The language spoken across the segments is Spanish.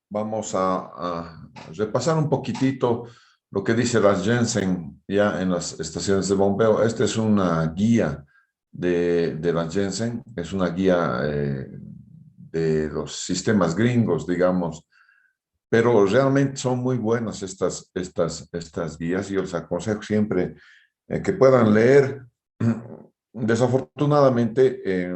Vamos a repasar un poquitito lo que dice la Jensen ya en las estaciones de bombeo. Esta es una guía de la Jensen, es una guía de los sistemas gringos, digamos, pero realmente son muy buenas estas guías. Yo les aconsejo siempre que puedan leer. Desafortunadamente,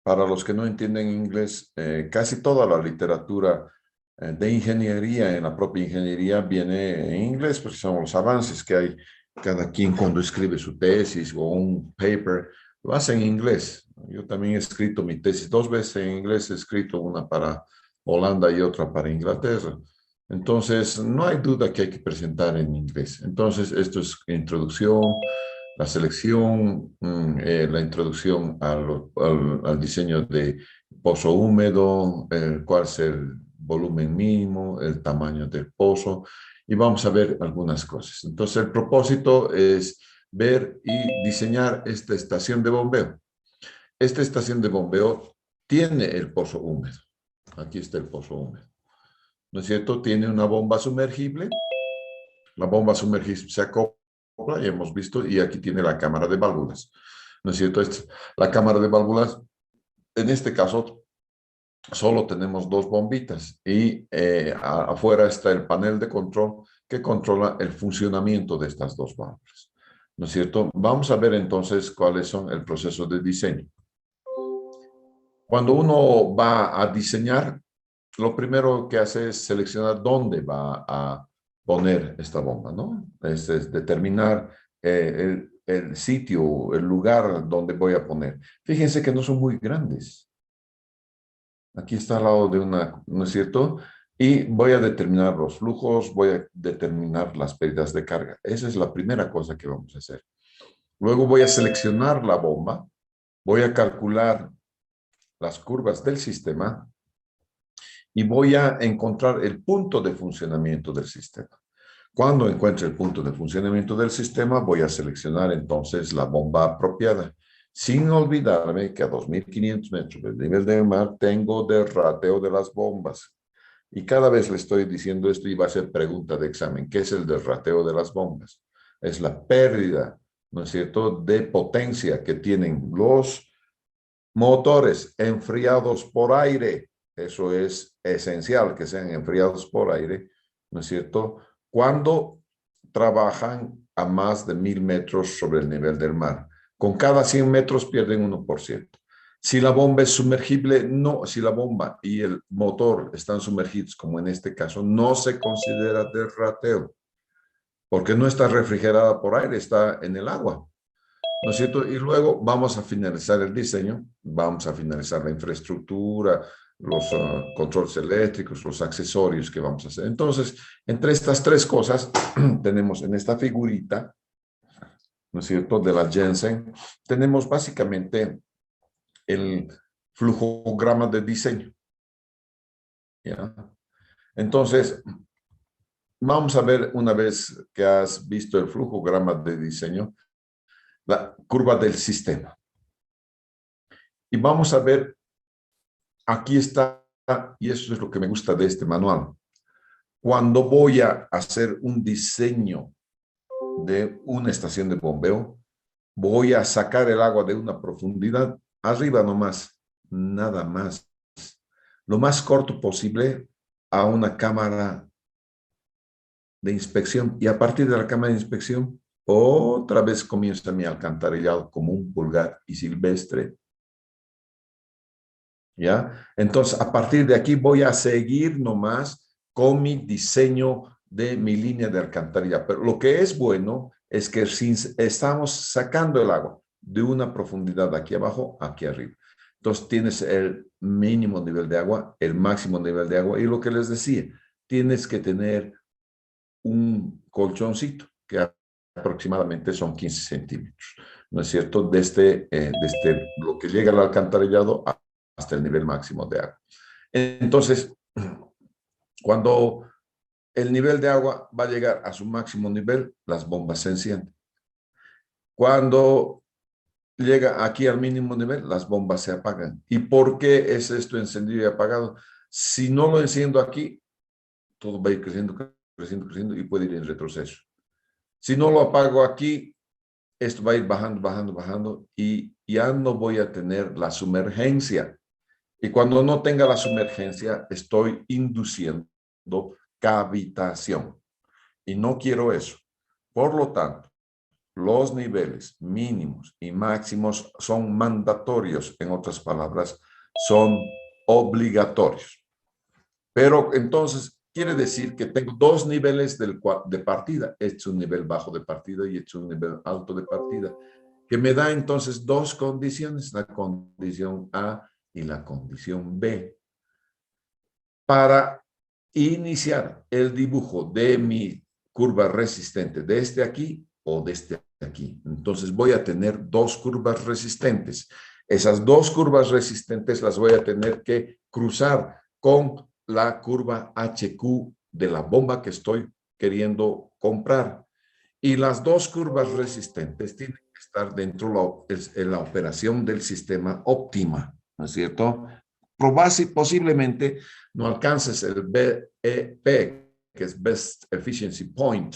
para los que no entienden inglés, casi toda la literatura de ingeniería, en la propia ingeniería, viene en inglés, porque son los avances que hay. Cada quien cuando escribe su tesis o un paper, lo hace en inglés. Yo también he escrito mi tesis 2 veces en inglés, he escrito una para Holanda y otra para Inglaterra. Entonces, no hay duda que hay que presentar en inglés. Entonces, esto es introducción, la selección, la introducción al diseño de pozo húmedo, cuál es el volumen mínimo, el tamaño del pozo, y vamos a ver algunas cosas. Entonces, el propósito es ver y diseñar esta estación de bombeo. Esta estación de bombeo tiene el pozo húmedo. Aquí está el pozo húmedo. ¿No es cierto? Tiene una bomba sumergible. La bomba sumergible se acopla, ya hemos visto, y aquí tiene la cámara de válvulas. ¿No es cierto? La cámara de válvulas, en este caso, solo tenemos 2 bombitas y afuera está el panel de control que controla el funcionamiento de estas 2 válvulas. ¿No es cierto? Vamos a ver entonces cuáles son el proceso de diseño. Cuando uno va a diseñar, lo primero que hace es seleccionar dónde va a poner esta bomba, ¿no? Es determinar el sitio, el lugar donde voy a poner. Fíjense que no son muy grandes. Aquí está al lado de una, ¿no es cierto? Y voy a determinar los flujos, voy a determinar las pérdidas de carga. Esa es la primera cosa que vamos a hacer. Luego voy a seleccionar la bomba, voy a calcular las curvas del sistema y voy a encontrar el punto de funcionamiento del sistema. Cuando encuentre el punto de funcionamiento del sistema, voy a seleccionar entonces la bomba apropiada, sin olvidarme que a 2.500 metros del nivel del mar tengo derrateo de las bombas. Y cada vez le estoy diciendo esto y va a ser pregunta de examen. ¿Qué es el derrateo de las bombas? Es la pérdida, ¿no es cierto?, de potencia que tienen los motores enfriados por aire. Eso es esencial, que sean enfriados por aire, ¿no es cierto?, cuando trabajan a más de 1.000 metros sobre el nivel del mar. Con cada 100 metros pierden 1%. Si la bomba es sumergible, no. Si la bomba y el motor están sumergidos, como en este caso, no se considera derrateo, porque no está refrigerada por aire, está en el agua. ¿No es cierto? Y luego vamos a finalizar el diseño, vamos a finalizar la infraestructura, los controles eléctricos, los accesorios que vamos a hacer. Entonces, entre estas 3 cosas, tenemos en esta figurita, ¿no es cierto?, de la Jensen, tenemos básicamente el flujograma de diseño. ¿Ya? Entonces, vamos a ver, una vez que has visto el flujograma de diseño, la curva del sistema. Y vamos a ver, aquí está, y eso es lo que me gusta de este manual. Cuando voy a hacer un diseño de una estación de bombeo, voy a sacar el agua de una profundidad arriba nomás, nada más. Lo más corto posible a una cámara de inspección. Y a partir de la cámara de inspección, otra vez comienza mi alcantarillado como un pulgar y silvestre. ¿Ya? Entonces, a partir de aquí voy a seguir nomás con mi diseño de mi línea de alcantarilla. Pero lo que es bueno es que si estamos sacando el agua de una profundidad aquí abajo, aquí arriba. Entonces, tienes el mínimo nivel de agua, el máximo nivel de agua. Y lo que les decía, tienes que tener un colchoncito que aproximadamente son 15 centímetros. ¿No es cierto? Desde lo que llega al alcantarillado hasta el nivel máximo de agua. Entonces, cuando el nivel de agua va a llegar a su máximo nivel, las bombas se encienden. Cuando llega aquí al mínimo nivel, las bombas se apagan. ¿Y por qué es esto encendido y apagado? Si no lo enciendo aquí, todo va a ir creciendo, creciendo, creciendo y puede ir en retroceso. Si no lo apago aquí, esto va a ir bajando, bajando, bajando y ya no voy a tener la sumergencia. Y cuando no tenga la sumergencia, estoy induciendo cavitación. Y no quiero eso. Por lo tanto, los niveles mínimos y máximos son mandatorios, en otras palabras, son obligatorios. Pero entonces quiere decir que tengo dos niveles de partida. He hecho un nivel bajo de partida y he hecho un nivel alto de partida, que me da entonces dos condiciones, la condición A y la condición B. Para iniciar el dibujo de mi curva resistente desde aquí o desde aquí. Entonces voy a tener dos curvas resistentes. Esas dos curvas resistentes las voy a tener que cruzar con la curva HQ de la bomba que estoy queriendo comprar. Y las dos curvas resistentes tienen que estar dentro de la operación del sistema óptima, ¿no es cierto? Posiblemente no alcances el BEP, que es Best Efficiency Point,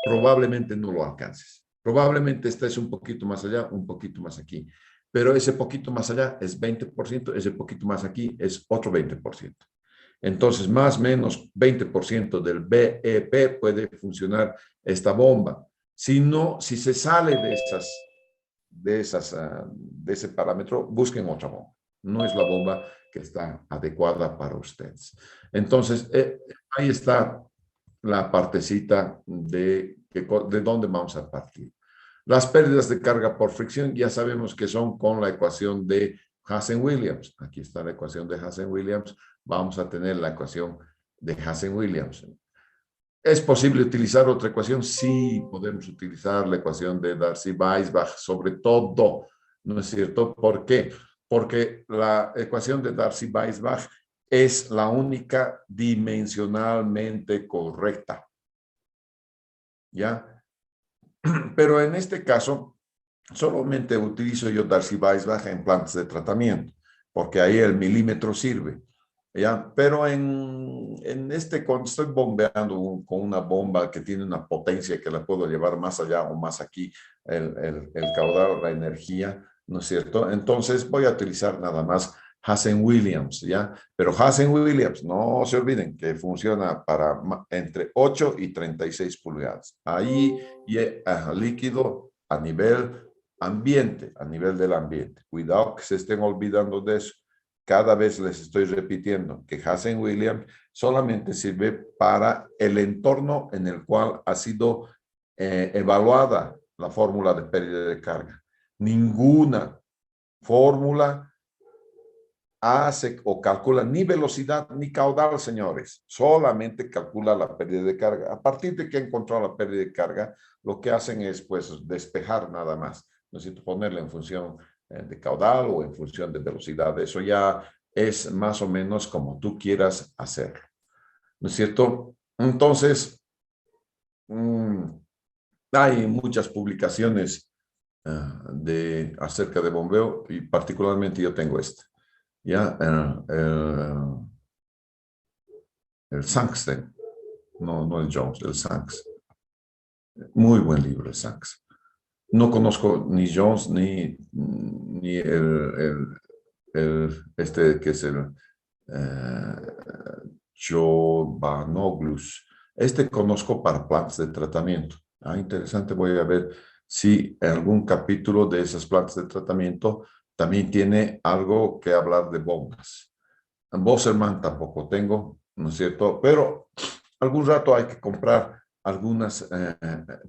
probablemente no lo alcances. Probablemente estés un poquito más allá, un poquito más aquí. Pero ese poquito más allá es 20%, ese poquito más aquí es otro 20%. Entonces, más o menos 20% del BEP puede funcionar esta bomba. Si no, si se sale de ese parámetro, busquen otra bomba. No es la bomba que está adecuada para ustedes. Entonces, ahí está la partecita de dónde vamos a partir. Las pérdidas de carga por fricción ya sabemos que son con la ecuación de Hazen-Williams. Aquí está la ecuación de Hazen-Williams. Vamos a tener la ecuación de Hazen-Williams. ¿Es posible utilizar otra ecuación? Sí, podemos utilizar la ecuación de Darcy-Weisbach, sobre todo, ¿no es cierto? ¿Por qué? Porque la ecuación de Darcy-Weisbach es la única dimensionalmente correcta, ¿ya? Pero en este caso, solamente utilizo yo Darcy-Weisbach en plantas de tratamiento, porque ahí el milímetro sirve. ¿Ya? Pero cuando estoy bombeando con una bomba que tiene una potencia que la puedo llevar más allá o más aquí, el caudal, la energía, ¿no es cierto? Entonces voy a utilizar nada más Hazen-Williams, ¿ya? Pero Hazen-Williams, no se olviden que funciona para entre 8 y 36 pulgadas. Ahí líquido a nivel ambiente, a nivel del ambiente. Cuidado que se estén olvidando de eso. Cada vez les estoy repitiendo que Hazen-Williams solamente sirve para el entorno en el cual ha sido evaluada la fórmula de pérdida de carga. Ninguna fórmula hace o calcula ni velocidad ni caudal, señores. Solamente calcula la pérdida de carga. A partir de que encontró la pérdida de carga, lo que hacen es pues despejar nada más. Necesito ponerle en función de caudal o en función de velocidad. Eso ya es más o menos como tú quieras hacerlo. ¿No es cierto? Entonces, hay muchas publicaciones acerca de bombeo y particularmente yo tengo esta. Ya, el Sanksten, no el Jones, el Sanks. Muy buen libro, el Sanks. No conozco ni Jones ni este que es el Jovanoglus. Este conozco para plantas de tratamiento. Interesante, voy a ver si en algún capítulo de esas plantas de tratamiento también tiene algo que hablar de bombas. Bosserman tampoco tengo, ¿no es cierto? Pero algún rato hay que comprar algunas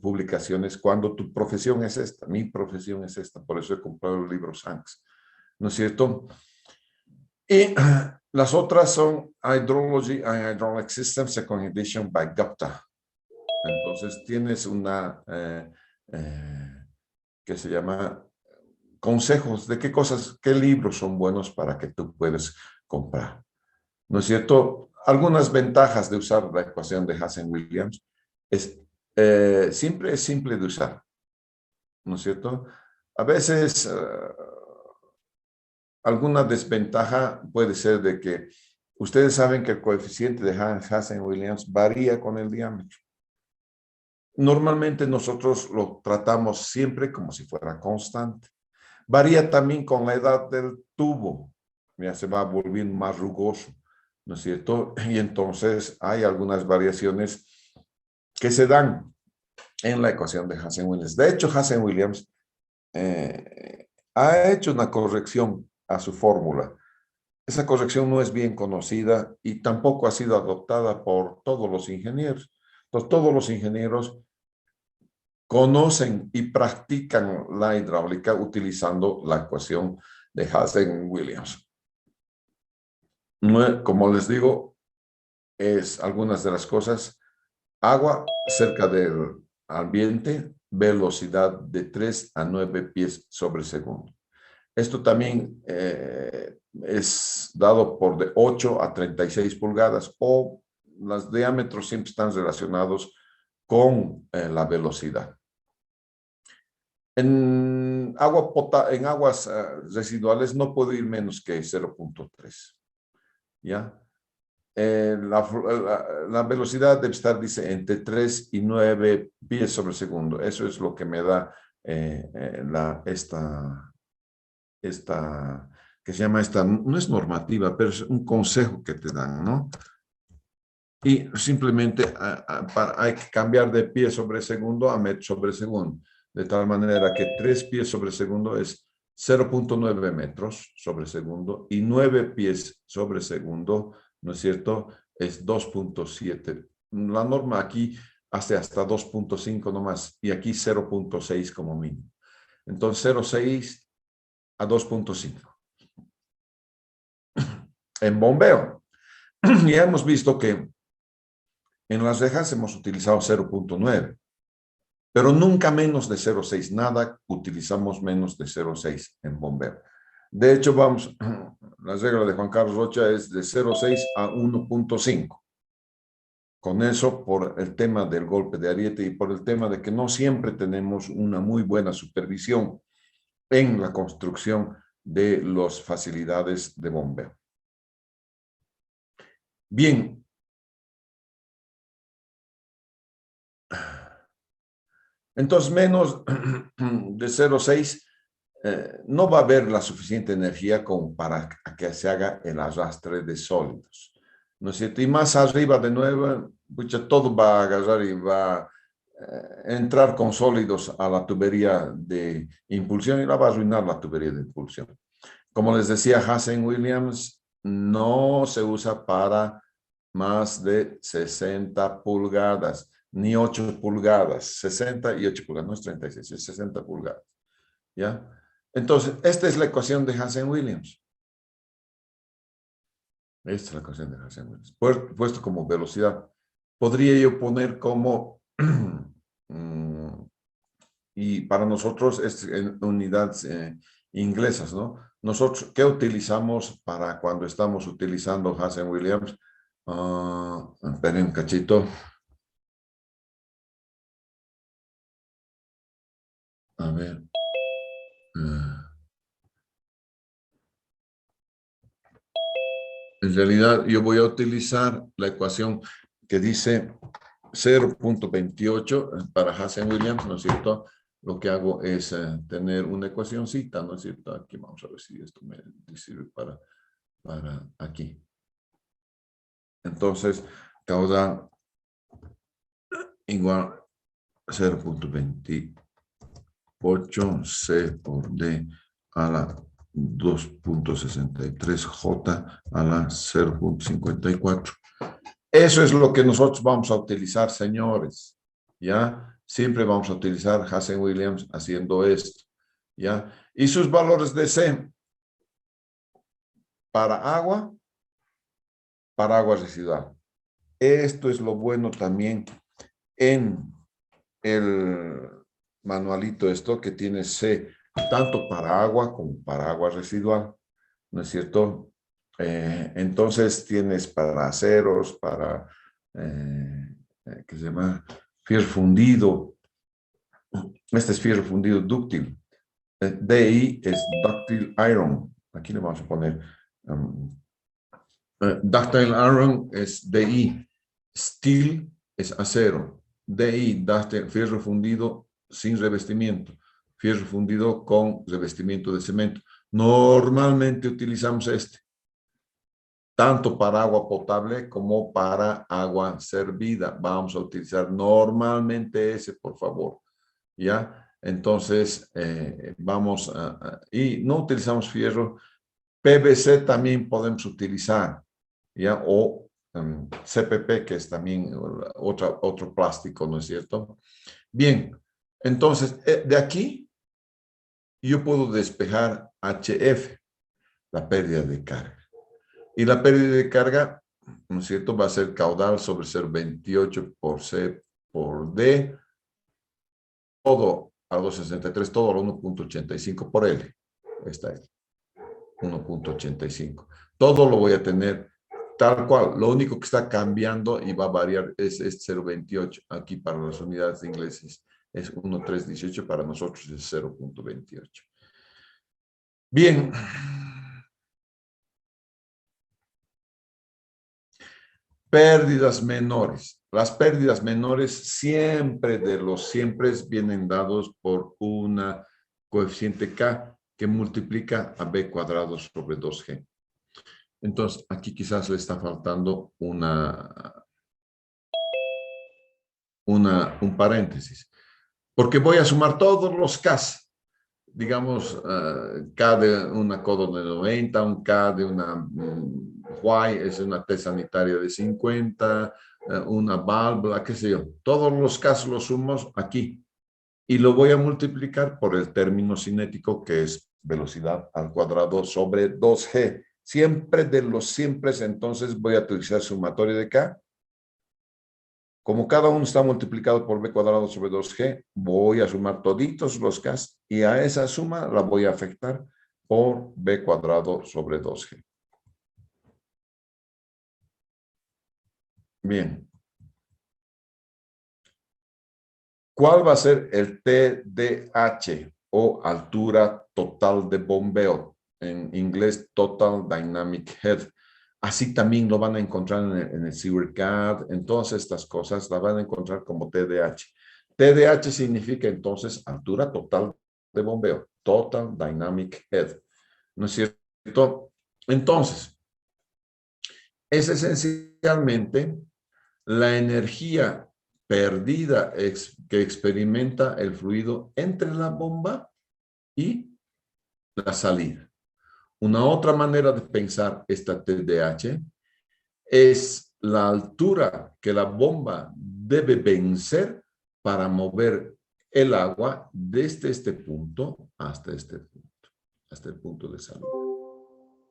publicaciones cuando tu profesión es esta. Mi profesión es esta, por eso he comprado el libro Sanks, ¿no es cierto? Y las otras son Hydrology and Hydraulic Systems, Second Edition by Gupta. Entonces tienes una que se llama consejos de qué cosas, qué libros son buenos para que tú puedas comprar. ¿No es cierto? Algunas ventajas de usar la ecuación de Hazen-Williams es siempre es simple de usar, ¿no es cierto? A veces alguna desventaja puede ser de que ustedes saben que el coeficiente de Hazen-Williams varía con el diámetro. Normalmente nosotros lo tratamos siempre como si fuera constante. Varía también con la edad del tubo. Ya se va volviendo más rugoso, ¿no es cierto? Y entonces hay algunas variaciones que se dan en la ecuación de Hazen-Williams. De hecho, Hazen-Williams ha hecho una corrección a su fórmula. Esa corrección no es bien conocida y tampoco ha sido adoptada por todos los ingenieros. Entonces, todos los ingenieros conocen y practican la hidráulica utilizando la ecuación de Hazen-Williams. Como les digo, es algunas de las cosas: agua cerca del ambiente, velocidad de 3 a 9 pies sobre segundo. Esto también es dado por de 8 a 36 pulgadas, o los diámetros siempre están relacionados con la velocidad. En aguas residuales no puedo ir menos que 0.3. ¿Ya? La velocidad debe estar, dice, entre 3 y 9 pies sobre segundo. Eso es lo que me da que se llama no es normativa, pero es un consejo que te dan, ¿no? Y simplemente hay que cambiar de pie sobre segundo a metro sobre segundo, de tal manera que 3 pies sobre segundo es 0.9 metros sobre segundo y 9 pies sobre segundo, ¿no es cierto?, es 2.7. La norma aquí hace hasta 2.5 nomás y aquí 0.6 como mínimo. Entonces 0.6 a 2.5. En bombeo, ya hemos visto que en las rejas hemos utilizado 0.9, pero nunca menos de 0.6. Nada utilizamos menos de 0.6 en bombeo. De hecho, la regla de Juan Carlos Rocha es de 0.6 a 1.5. Con eso, por el tema del golpe de ariete y por el tema de que no siempre tenemos una muy buena supervisión en la construcción de las facilidades de bombeo. Bien. Entonces, menos de 0.6 no va a haber la suficiente energía como para que se haga el arrastre de sólidos, ¿no es cierto? Y más arriba de nuevo, todo va a agarrar y va a entrar con sólidos a la tubería de impulsión y la va a arruinar la tubería de impulsión. Como les decía, Hazen-Williams no se usa para más de 60 pulgadas, ni 8 pulgadas, 60 y 8 pulgadas, no es 36, es 60 pulgadas, ¿ya? Entonces, esta es la ecuación de Hazen-Williams. Esta es la ecuación de Hazen-Williams. Puesto como velocidad, podría yo poner como, y para nosotros es en unidades inglesas, ¿no? Nosotros, ¿qué utilizamos para cuando estamos utilizando Hazen-Williams? Esperen un cachito. A ver. En realidad, yo voy a utilizar la ecuación que dice 0.28 para Hazen-Williams, ¿no es cierto? Lo que hago es tener una ecuacióncita, ¿no es cierto? Aquí vamos a ver si esto me sirve para aquí. Entonces, caudal igual a 0.28 C por D a la 2.63 J a la 0.54. Eso es lo que nosotros vamos a utilizar, señores, ¿ya? Siempre vamos a utilizar Hazen-Williams haciendo esto, ¿ya? Y sus valores de C para agua residual. Esto es lo bueno también en el manualito esto que tiene C, tanto para agua como para agua residual, ¿no es cierto? Entonces tienes para aceros, para, ¿qué se llama? Fierro fundido. Este es fierro fundido dúctil. DI es ductile iron. Aquí le vamos a poner ductile iron es DI. Steel es acero. DI, ductile, fierro fundido sin revestimiento. Fierro fundido con revestimiento de cemento. Normalmente utilizamos este, tanto para agua potable como para agua servida. Vamos a utilizar normalmente ese, por favor. ¿Ya? Entonces, vamos y no utilizamos fierro. PVC también podemos utilizar, ¿ya? O CPP, que es también otro plástico, ¿no es cierto? Bien, entonces, de aquí yo puedo despejar HF, la pérdida de carga. Y la pérdida de carga, ¿no es cierto? Va a ser caudal sobre 0,28 por C por D, todo a 2,63, todo a 1,85 por L. Esta es 1,85. Todo lo voy a tener tal cual. Lo único que está cambiando y va a variar es 0,28. Aquí para las unidades de ingleses es 1,318, para nosotros es 0,28. Bien. Pérdidas menores. Las pérdidas menores siempre de los siempre vienen dados por una coeficiente K que multiplica a B cuadrado sobre 2G. Entonces, aquí quizás le está faltando un paréntesis, porque voy a sumar todos los Ks. Digamos, K de una codo de 90, un K de una Y, es una T sanitaria de 50, una válvula, qué sé yo. Todos los casos los sumo aquí y lo voy a multiplicar por el término cinético, que es velocidad al cuadrado sobre 2G. Siempre de los simples, entonces voy a utilizar sumatoria de K. Como cada uno está multiplicado por B cuadrado sobre 2G, voy a sumar toditos los K y a esa suma la voy a afectar por B cuadrado sobre 2G. Bien. ¿Cuál va a ser el TDH o altura total de bombeo? En inglés, Total Dynamic Head. Así también lo van a encontrar en el SewerCAD, en todas estas cosas, la van a encontrar como TDH. TDH significa entonces altura total de bombeo, Total Dynamic Head. ¿No es cierto? Entonces, es esencialmente la energía perdida que experimenta el fluido entre la bomba y la salida. Una otra manera de pensar esta TDH es la altura que la bomba debe vencer para mover el agua desde este punto hasta este punto, hasta el punto de salida.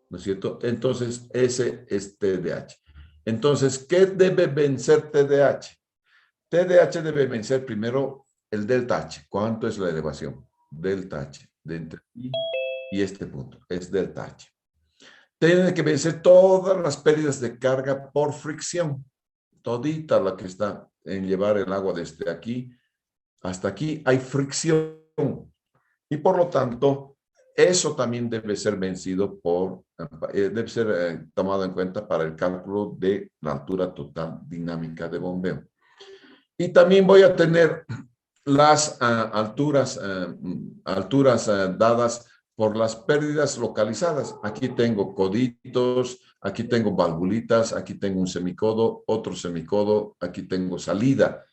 ¿No es cierto? Entonces, ese es TDH. Entonces, ¿qué debe vencer TDH? TDH debe vencer primero el delta H. ¿Cuánto es la elevación? Delta H, de entre I y este punto, es delta H. Tiene que vencer todas las pérdidas de carga por fricción. Todita la que está en llevar el agua desde aquí hasta aquí, hay fricción. Y por lo tanto, eso también debe ser vencido debe ser tomado en cuenta para el cálculo de la altura total dinámica de bombeo. Y también voy a tener las alturas dadas por las pérdidas localizadas. Aquí tengo coditos, aquí tengo valvulitas, aquí tengo un semicodo, otro semicodo, aquí tengo salida.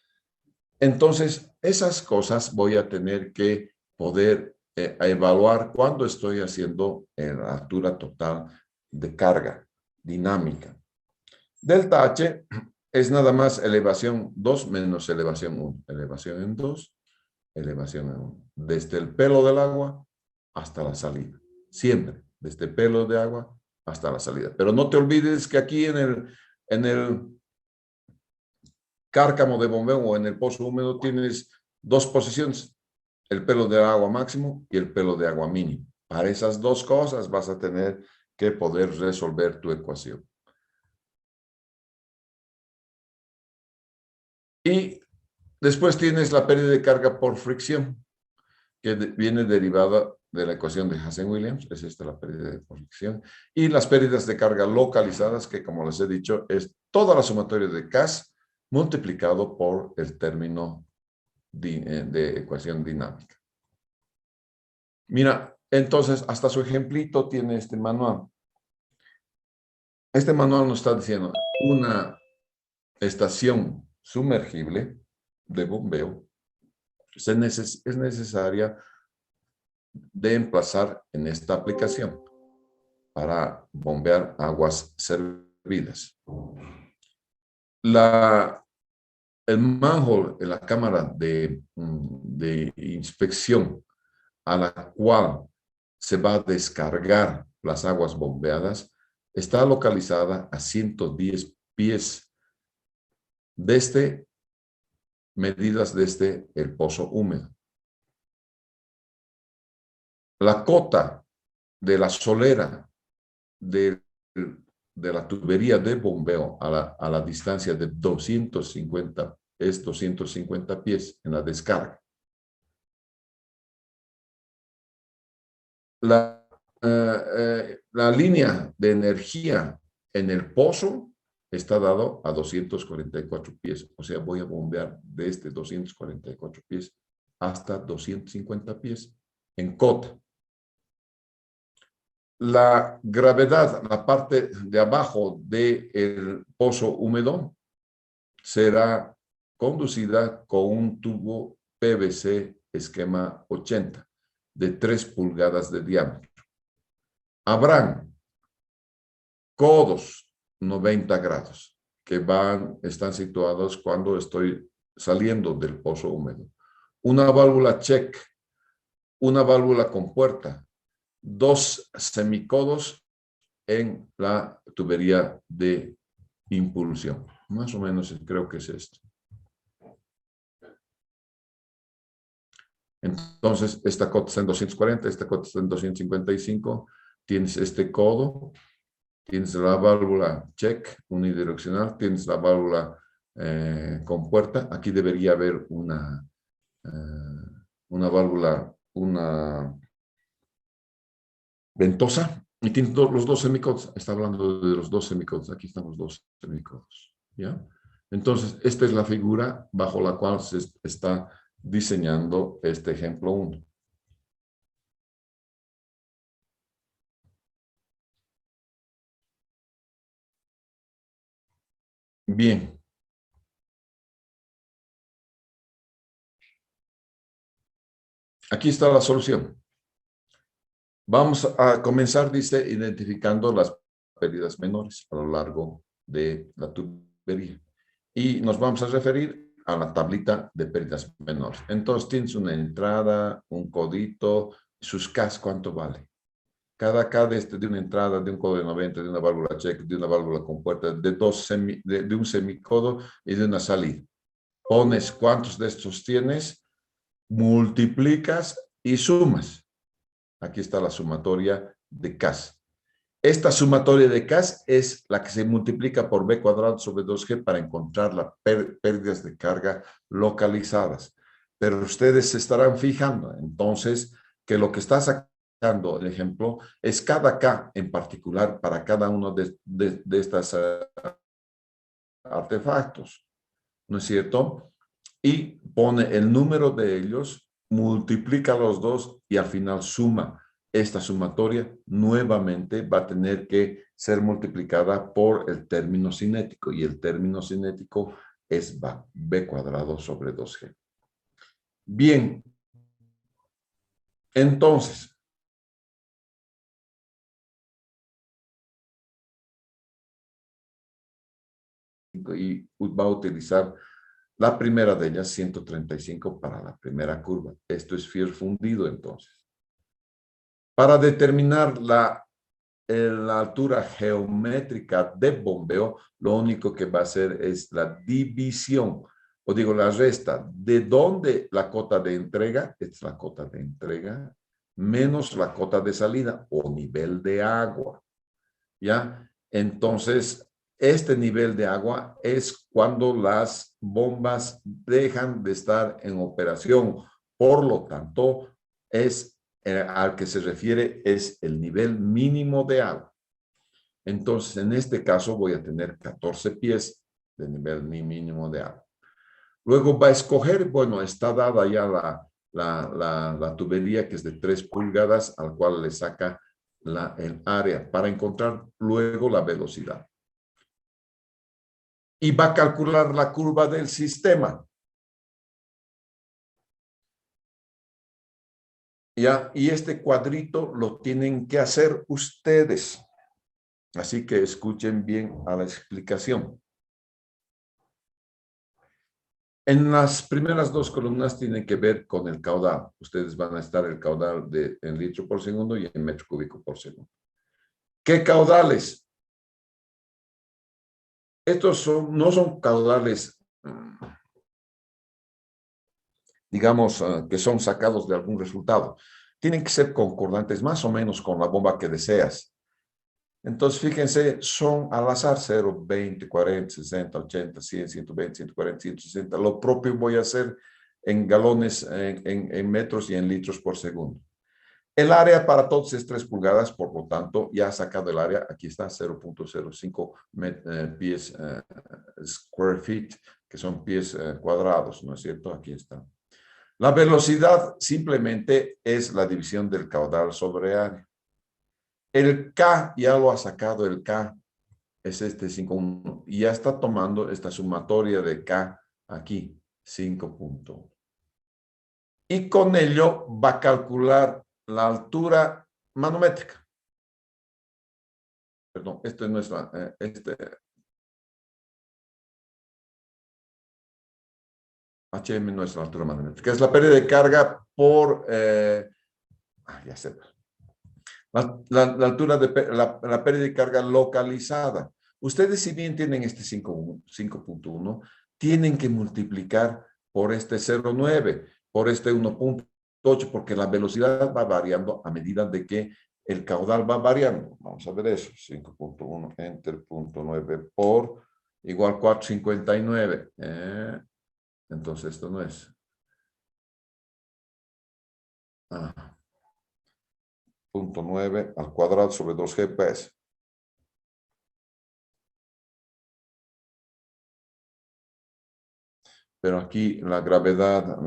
Entonces, esas cosas voy a tener que poder evaluar cuando estoy haciendo la altura total de carga dinámica. Delta H es nada más elevación 2 menos elevación 1. Elevación en 2, elevación en 1. Desde el pelo del agua hasta la salida. Siempre, desde el pelo de agua hasta la salida. Pero no te olvides que aquí en el cárcamo de bombeo o en el pozo húmedo tienes dos posiciones. El pelo de agua máximo y el pelo de agua mínimo. Para esas dos cosas vas a tener que poder resolver tu ecuación. Y después tienes la pérdida de carga por fricción, que viene derivada de la ecuación de Hazen-Williams, es esta la pérdida de fricción, y las pérdidas de carga localizadas, que como les he dicho, es toda la sumatoria de Cas multiplicado por el término de ecuación dinámica. Mira, entonces, hasta su ejemplito tiene este manual. Este manual nos está diciendo una estación sumergible de bombeo es necesaria de emplazar en esta aplicación para bombear aguas servidas. El manhole en la cámara de inspección a la cual se va a descargar las aguas bombeadas está localizada a 110 pies desde medidas desde el pozo húmedo. La cota de la solera de la tubería de bombeo a la distancia de 250 pies en la descarga. La línea de energía en el pozo está dado a 244 pies. O sea, voy a bombear desde 244 pies hasta 250 pies en cota. La gravedad, la parte de abajo del pozo húmedo, será conducida con un tubo PVC esquema 80 de 3 pulgadas de diámetro. Habrán codos 90 grados que están situados cuando estoy saliendo del pozo húmedo. Una válvula check, una válvula compuerta, 2 semicodos en la tubería de impulsión. Más o menos creo que es esto. Entonces, esta cota está en 240, esta cota está en 255. Tienes este codo, tienes la válvula check unidireccional, tienes la válvula compuerta. Aquí debería haber una válvula, una ventosa. Y tienes los 2 semicodos. Está hablando de los 2 semicodos. Aquí están los 2 semicodos. ¿Ya? Entonces, esta es la figura bajo la cual se está diseñando este ejemplo 1. Bien. Aquí está la solución. Vamos a comenzar, dice, identificando las pérdidas menores a lo largo de la tubería. Y nos vamos a referir a la tablita de pérdidas menores. Entonces tienes una entrada, un codito, sus Ks, ¿cuánto vale? Cada K de una entrada, de un codo de 90, de una válvula check, de una válvula compuerta, de un semicodo y de una salida. Pones cuántos de estos tienes, multiplicas y sumas. Aquí está la sumatoria de Ks. Esta sumatoria de Ks es la que se multiplica por B cuadrado sobre 2G para encontrar las pérdidas de carga localizadas. Pero ustedes se estarán fijando, entonces, que lo que está sacando el ejemplo es cada K en particular para cada uno de estos artefactos, ¿no es cierto? Y pone el número de ellos, multiplica los dos y al final suma. Esta sumatoria nuevamente va a tener que ser multiplicada por el término cinético y el término cinético es B cuadrado sobre 2G. Bien, entonces, y va a utilizar la primera de ellas, 135 para la primera curva. Esto es fiel fundido entonces. Para determinar la altura geométrica de bombeo, lo único que va a hacer es la división, o digo la resta, de donde la cota de entrega, es la cota de entrega, menos la cota de salida o nivel de agua. ¿Ya? Entonces, este nivel de agua es cuando las bombas dejan de estar en operación. Por lo tanto, es al que se refiere es el nivel mínimo de agua. Entonces, en este caso voy a tener 14 pies de nivel mínimo de agua. Luego va a escoger, bueno, está dada ya la tubería que es de 3 pulgadas, al cual le saca el área para encontrar luego la velocidad. Y va a calcular la curva del sistema. ¿Ya? Y este cuadrito lo tienen que hacer ustedes. Así que escuchen bien a la explicación. En las primeras dos columnas tienen que ver con el caudal. Ustedes van a estar el caudal en litro por segundo y en metro cúbico por segundo. ¿Qué caudales? Estos no son caudales, digamos, que son sacados de algún resultado. Tienen que ser concordantes más o menos con la bomba que deseas. Entonces, fíjense, son al azar 0, 20, 40, 60, 80, 100, 120, 140, 160. Lo propio voy a hacer en galones, en metros y en litros por segundo. El área para todos es 3 pulgadas, por lo tanto, ya ha sacado el área. Aquí está 0.05 pies square feet, que son pies cuadrados, ¿no es cierto? Aquí está. La velocidad simplemente es la división del caudal sobre área. El K ya lo ha sacado, el K es este 5.1 y ya está tomando esta sumatoria de K aquí, 5.1. Y con ello va a calcular la altura manométrica. Perdón, esta es nuestra, HM no es la altura manométrica, es la pérdida de carga por, ya sé, la altura de la pérdida de carga localizada. Ustedes, si bien tienen este 5.1, tienen que multiplicar por este 0.9, por este 1.8, porque la velocidad va variando a medida de que el caudal va variando. Vamos a ver eso. 5.1, enter, 0.9 por igual 459. Entonces, esto no es. Ah. 0.9 al cuadrado sobre 2G PS. Pero aquí la gravedad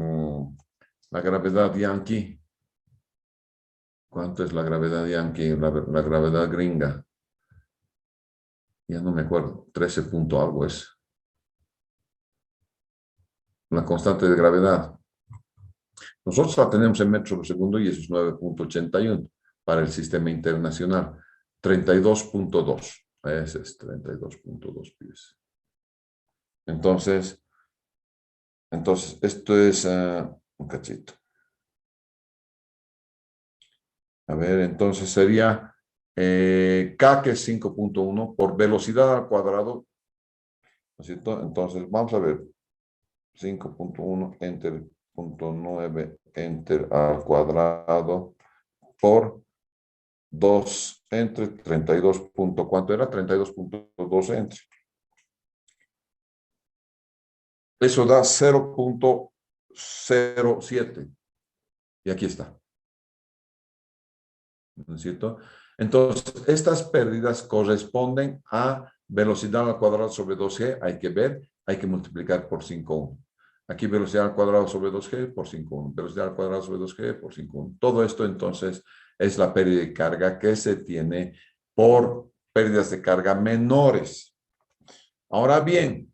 Yankee, ¿cuánto es la gravedad Yankee? La gravedad gringa, ya no me acuerdo, 13 punto algo es. La constante de gravedad. Nosotros la tenemos en metros por segundo y eso es 9.81 para el sistema internacional. 32.2. Ese es 32.2 pies. Entonces, esto es un cachito. A ver, entonces sería K, que es 5.1 por velocidad al cuadrado, ¿no es cierto? Entonces, vamos a ver. 5.1 enter, 0.9 enter al cuadrado por 2 entre 32. ¿Cuánto era? 32.2 entre. Eso da 0.07. Y aquí está. ¿No es cierto? Entonces, estas pérdidas corresponden a velocidad al cuadrado sobre 2G. Hay que ver, hay que multiplicar por 5.1. Aquí velocidad al cuadrado sobre 2G por 5.1. Velocidad al cuadrado sobre 2G por 5.1. Todo esto, entonces, es la pérdida de carga que se tiene por pérdidas de carga menores. Ahora bien,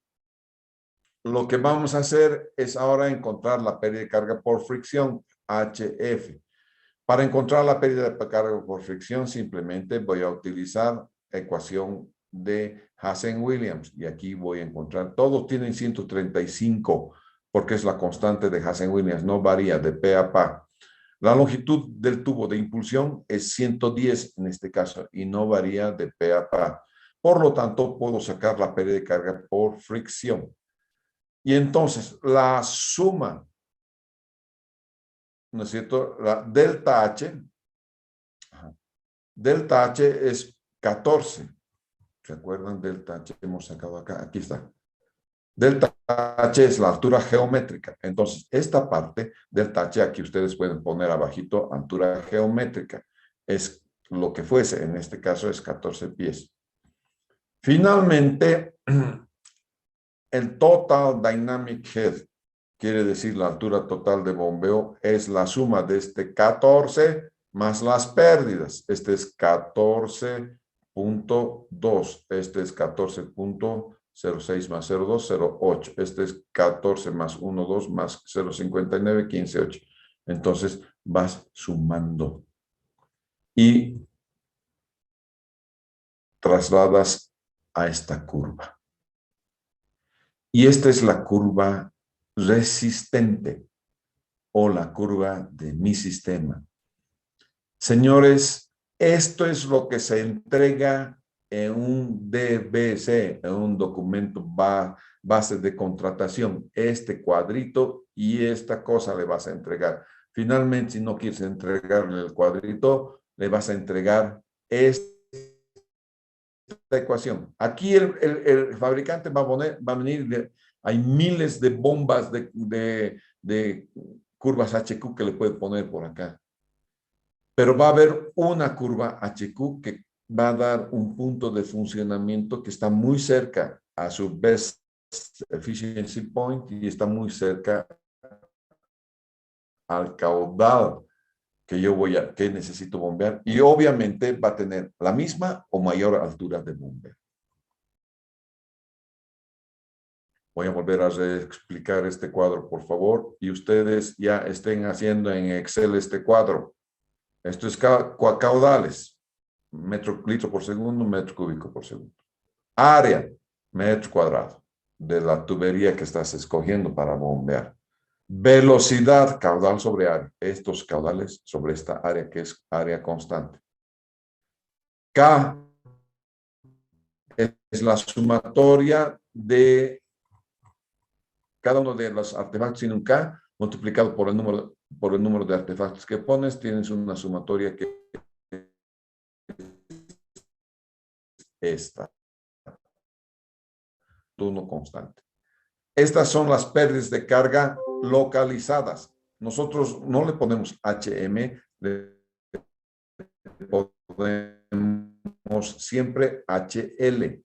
lo que vamos a hacer es ahora encontrar la pérdida de carga por fricción, HF. Para encontrar la pérdida de carga por fricción, simplemente voy a utilizar la ecuación de Hazen-Williams. Y aquí voy a encontrar, todos tienen 135, porque es la constante de Hazen-Williams, no varía de P a P. La longitud del tubo de impulsión es 110 en este caso, y no varía de P a P. Por lo tanto, puedo sacar la pérdida de carga por fricción. Y entonces, la suma, ¿no es cierto? La delta H, delta H es 14. ¿Se acuerdan? Delta H hemos sacado acá. Aquí está. del tache es la altura geométrica. Entonces, esta parte del tache, aquí ustedes pueden poner abajito altura geométrica. Es lo que fuese, en este caso es 14 pies. Finalmente, el Total Dynamic Head, quiere decir la altura total de bombeo, es la suma de este 14 más las pérdidas. Este es 14.2, este es 14.06 más 0.2, 0.8. Este es 14 más 1.2 más 0.59, 15.8. Entonces vas sumando y trasladas a esta curva. Y esta es la curva resistente o la curva de mi sistema. Señores, esto es lo que se entrega en un DBC, en un documento base de contratación. Este cuadrito y esta cosa le vas a entregar. Finalmente, si no quieres entregarle el cuadrito, le vas a entregar esta ecuación. Aquí el fabricante va a venir, hay miles de bombas de curvas HQ que le puede poner por acá. Pero va a haber una curva HQ que va a dar un punto de funcionamiento que está muy cerca a su best efficiency point y está muy cerca al caudal que necesito bombear, y obviamente va a tener la misma o mayor altura de bombeo. Voy a volver a explicar este cuadro, por favor, y ustedes ya estén haciendo en Excel este cuadro. Esto es caudales, litro por segundo, metro cúbico por segundo. Área, metro cuadrado, de la tubería que estás escogiendo para bombear. Velocidad, caudal sobre área. Estos caudales sobre esta área que es área constante. K es la sumatoria de cada uno de los artefactos tiene un K multiplicado por el número de artefactos que pones. Tienes una sumatoria que es esta. Uno constante. Estas son las pérdidas de carga localizadas. Nosotros no le ponemos HM, le ponemos siempre HL,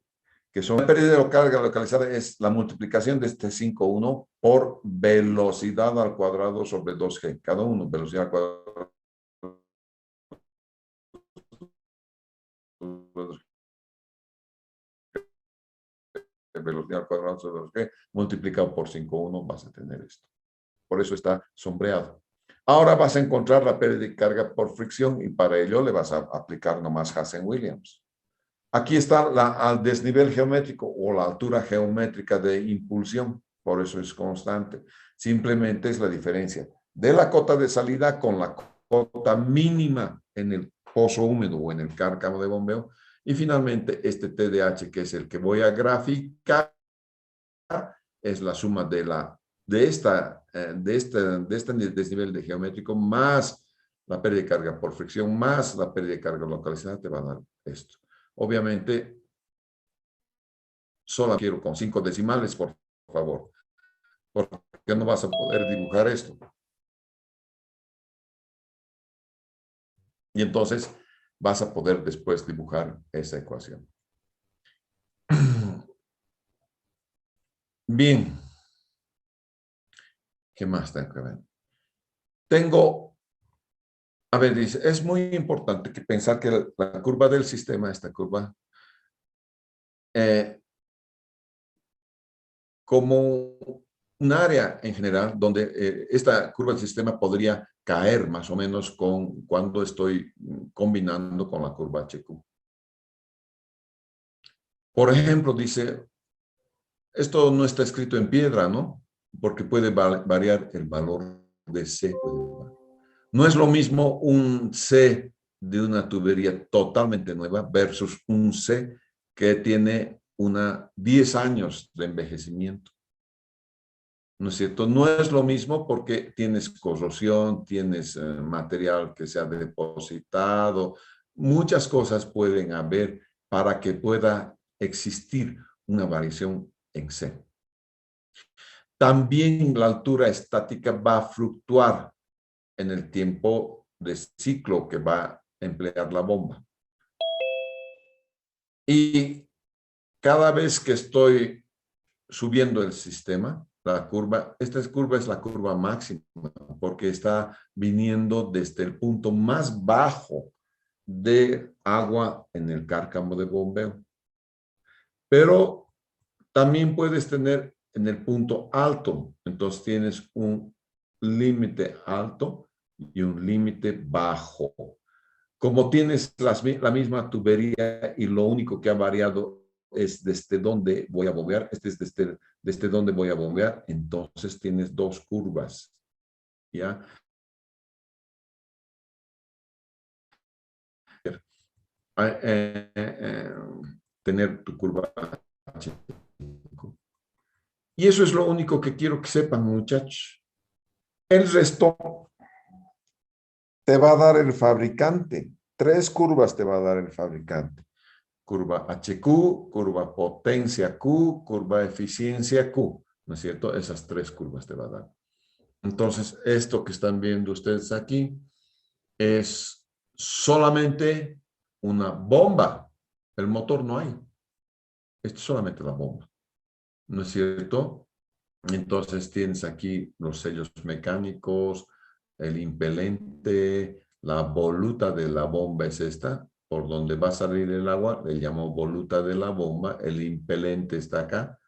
que son pérdidas de carga localizada, es la multiplicación de este 5.1 por velocidad al cuadrado sobre 2G. Cada uno, velocidad al cuadrado velocidad al cuadrado sobre 2G, multiplicado por 5.1, vas a tener esto. Por eso está sombreado. Ahora vas a encontrar la pérdida de carga por fricción y para ello le vas a aplicar nomás Hazen-Williams. Aquí está al desnivel geométrico o la altura geométrica de impulsión, por eso es constante. Simplemente es la diferencia de la cota de salida con la cota mínima en el pozo húmedo o en el cárcamo de bombeo. Y finalmente este TDH, que es el que voy a graficar, es la suma de este desnivel de geométrico más la pérdida de carga por fricción más la pérdida de carga localizada, te va a dar esto. Obviamente, solo quiero con 5 decimales, por favor, porque no vas a poder dibujar esto. Y entonces vas a poder después dibujar esa ecuación. Bien. ¿Qué más tengo que ver? A ver, dice, es muy importante que pensar que la curva del sistema, esta curva, como un área en general donde esta curva del sistema podría caer más o menos cuando estoy combinando con la curva HQ. Por ejemplo, dice, esto no está escrito en piedra, ¿no? Porque puede variar el valor de C. No es lo mismo un C de una tubería totalmente nueva versus un C que tiene 10 años de envejecimiento. ¿No es cierto? No es lo mismo porque tienes corrosión, tienes material que se ha depositado, muchas cosas pueden haber para que pueda existir una variación en C. También la altura estática va a fluctuar en el tiempo de ciclo que va a emplear la bomba. Y cada vez que estoy subiendo el sistema, la curva, esta curva es la curva máxima, porque está viniendo desde el punto más bajo de agua en el cárcamo de bombeo. Pero también puedes tener en el punto alto, entonces tienes un límite alto y un límite bajo. Como tienes la misma tubería y lo único que ha variado es desde dónde voy a bombear, este es desde dónde voy a bombear, entonces tienes dos curvas, ¿ya? Tener tu curva H. Y eso es lo único que quiero que sepan, muchachos. El resto te va a dar el fabricante. 3 curvas te va a dar el fabricante. Curva HQ, curva potencia Q, curva eficiencia Q. ¿No es cierto? Esas 3 curvas te va a dar. Entonces, esto que están viendo ustedes aquí es solamente una bomba. El motor no hay. Esto es solamente la bomba. ¿No es cierto? Entonces tienes aquí los sellos mecánicos, el impelente, la voluta de la bomba es esta, por donde va a salir el agua, le llamo voluta de la bomba, el impelente está acá,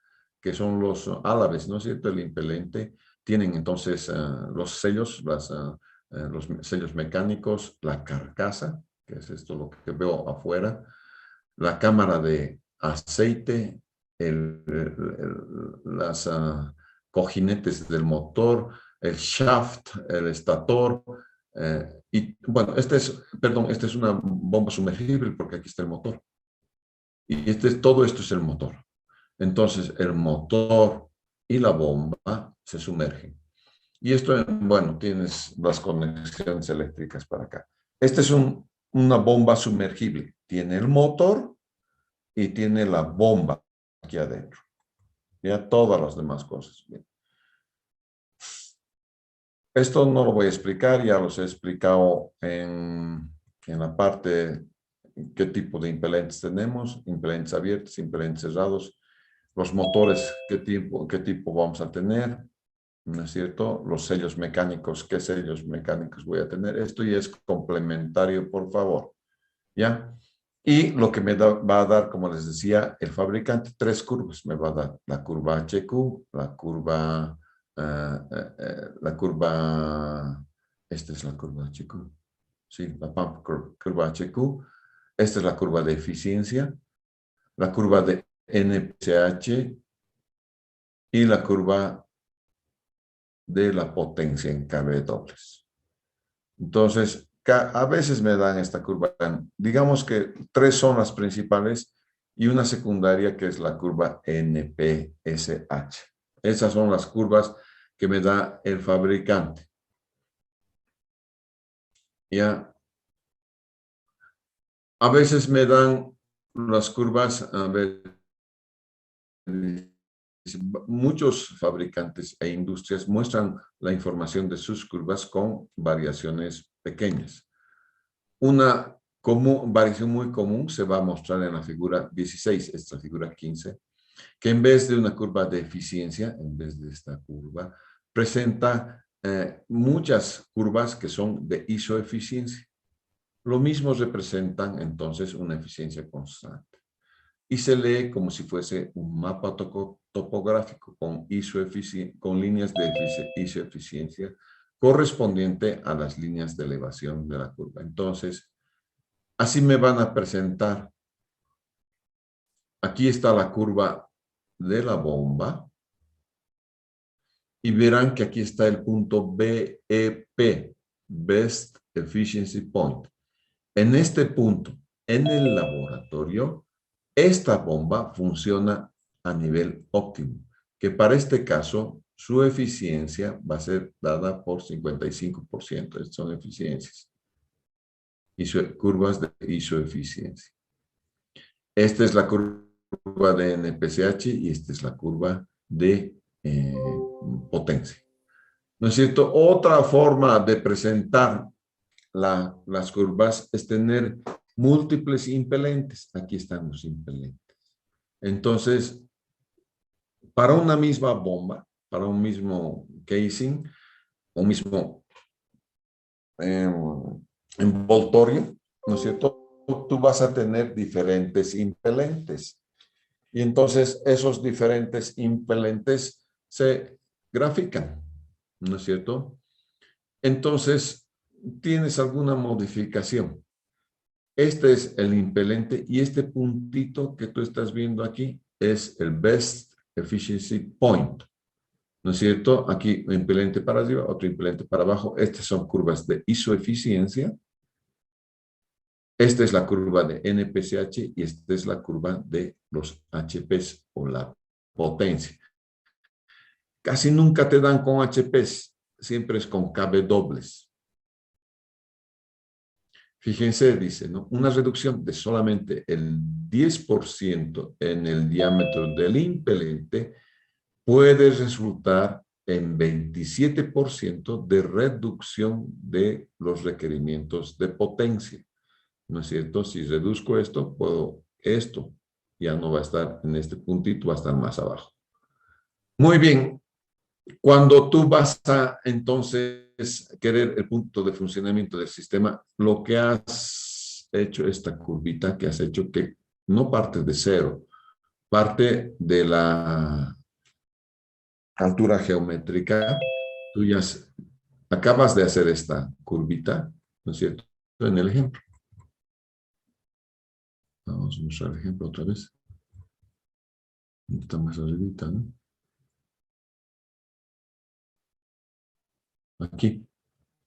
que son los álabes, ¿no es cierto? El impelente, tienen entonces los sellos, los sellos mecánicos, la carcasa, que es esto lo que veo afuera, la cámara de aceite, las cojinetes del motor, el shaft, el estator, y bueno, esta es una bomba sumergible porque aquí está el motor. Y todo esto es el motor. Entonces, el motor y la bomba se sumergen. Y esto, bueno, tienes las conexiones eléctricas para acá. Esta es una bomba sumergible. Tiene el motor y tiene la bomba aquí adentro. Ya todas las demás cosas. Bien. Esto no lo voy a explicar, ya los he explicado en la parte qué tipo de impelentes tenemos, impelentes abiertos, impelentes cerrados, los motores, qué tipo vamos a tener, ¿no es cierto? Los sellos mecánicos, qué sellos mecánicos voy a tener. Esto ya es complementario, por favor. ¿Ya? Y lo que va a dar, como les decía, el fabricante, 3 curvas. Me va a dar la curva HQ, la curva, esta es la curva HQ. Sí, la pump curva HQ. Esta es la curva de eficiencia, la curva de NPCH y la curva de la potencia en KB dobles. Entonces, a veces me dan esta curva. Digamos que 3 son las principales y una secundaria que es la curva NPSH. Esas son las curvas que me da el fabricante. Ya. A veces me dan las curvas, a ver, muchos fabricantes e industrias muestran la información de sus curvas con variaciones pequeñas. Una variación muy común se va a mostrar en la figura 16, esta figura 15, que en vez de una curva de eficiencia, en vez de esta curva, presenta muchas curvas que son de isoeficiencia. Lo mismo representan entonces una eficiencia constante. Y se lee como si fuese un mapa topográfico con líneas de isoeficiencia correspondiente a las líneas de elevación de la curva. Entonces, así me van a presentar. Aquí está la curva de la bomba. Y verán que aquí está el punto BEP, Best Efficiency Point. En este punto, en el laboratorio, esta bomba funciona a nivel óptimo, que para este caso, su eficiencia va a ser dada por 55%. Estas son eficiencias. Curvas de isoeficiencia. Esta es la curva de NPCH y esta es la curva de potencia. ¿No es cierto? Otra forma de presentar las curvas es tener múltiples impelentes. Aquí están los impelentes. Entonces, para una misma bomba, para un mismo casing, un mismo envoltorio, ¿no es cierto? Tú vas a tener diferentes impelentes. Y entonces esos diferentes impelentes se grafican, ¿no es cierto? Entonces, tienes alguna modificación. Este es el impelente y este puntito que tú estás viendo aquí es el Best Efficiency Point. ¿No es cierto? Aquí un impelente para arriba, otro impelente para abajo. Estas son curvas de isoeficiencia. Esta es la curva de NPCH y esta es la curva de los HPs o la potencia. Casi nunca te dan con HPs, siempre es con KB dobles. Fíjense, dice, ¿no? Una reducción de solamente el 10% en el diámetro del impelente puede resultar en 27% de reducción de los requerimientos de potencia. ¿No es cierto? Si reduzco esto, esto ya no va a estar en este puntito, va a estar más abajo. Muy bien. Cuando tú vas a entonces querer el punto de funcionamiento del sistema, lo que has hecho, esta curvita que has hecho, que no parte de cero, parte de la altura geométrica, tú ya acabas de hacer esta curvita, ¿no es cierto? En el ejemplo. Vamos a mostrar el ejemplo otra vez. Está más arribita, ¿no? Aquí.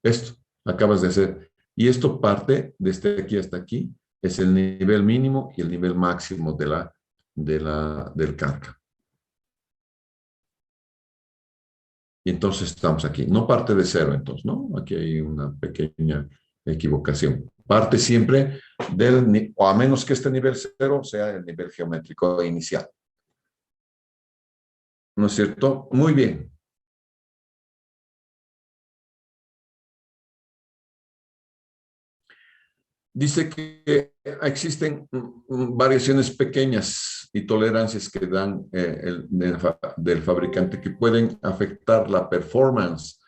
Esto acabas de hacer. Y esto parte desde aquí hasta aquí. Es el nivel mínimo y el nivel máximo del carga. Y entonces estamos aquí. No parte de cero, entonces, ¿no? Aquí hay una pequeña equivocación. Parte siempre o a menos que este nivel cero sea el nivel geométrico inicial. ¿No es cierto? Muy bien. Dice que existen variaciones pequeñas y tolerancias que dan del fabricante que pueden afectar la performance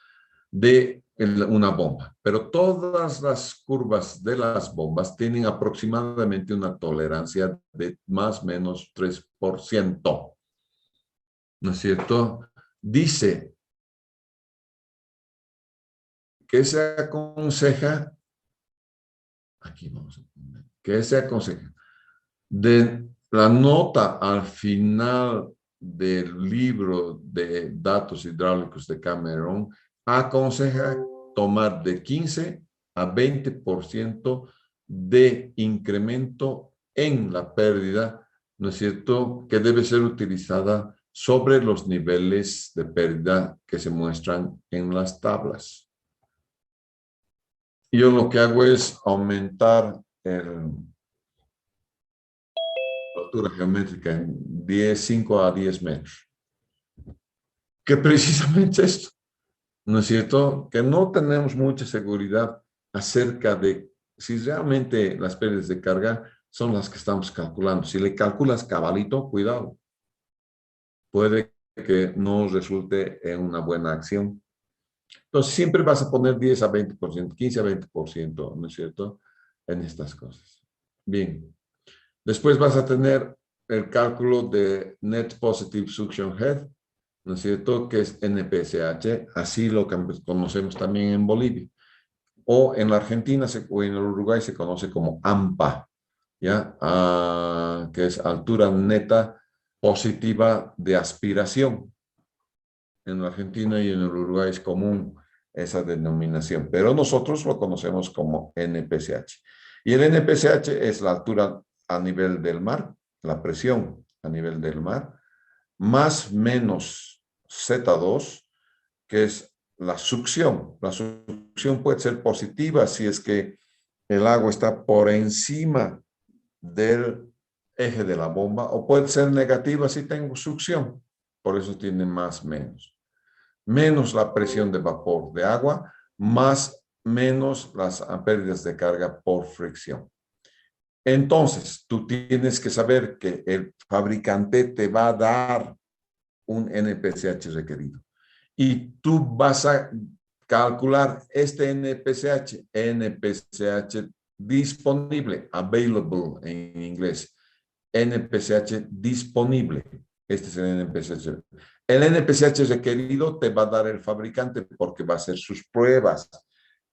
de una bomba. Pero todas las curvas de las bombas tienen aproximadamente una tolerancia de más o menos 3%. ¿No es cierto? Dice que se aconseja, aquí vamos a poner, que se aconseja de la nota al final del libro de datos hidráulicos de Cameron, aconseja tomar de 15 a 20% de incremento en la pérdida, ¿no es cierto?, que debe ser utilizada sobre los niveles de pérdida que se muestran en las tablas. Yo lo que hago es aumentar la altura geométrica en 5 a 10 metros. Que precisamente esto, ¿no es cierto? Que no tenemos mucha seguridad acerca de si realmente las pérdidas de carga son las que estamos calculando. Si le calculas cabalito, cuidado. Puede que no resulte en una buena acción. Entonces, siempre vas a poner 10 a 20%, 15 a 20%, ¿no es cierto? En estas cosas. Bien. Después vas a tener el cálculo de Net Positive Suction Head, ¿no es cierto? Que es NPSH, así lo conocemos también en Bolivia. O en la Argentina o en el Uruguay se conoce como AMPA, ¿ya? Que es altura neta positiva de aspiración. En la Argentina y en el Uruguay es común esa denominación, pero nosotros lo conocemos como NPCH. Y el NPCH es la altura a nivel del mar, la presión a nivel del mar, más menos Z2, que es la succión. La succión puede ser positiva si es que el agua está por encima del eje de la bomba, o puede ser negativa si tengo succión. por eso tiene más menos. Menos la presión de vapor de agua, menos las pérdidas de carga por fricción. Entonces, tú tienes que saber que el fabricante te va a dar un NPCH requerido. Y tú vas a calcular este NPCH disponible, available en inglés, NPCH disponible. Este es el NPCH. El NPCH requerido te va a dar el fabricante porque va a hacer sus pruebas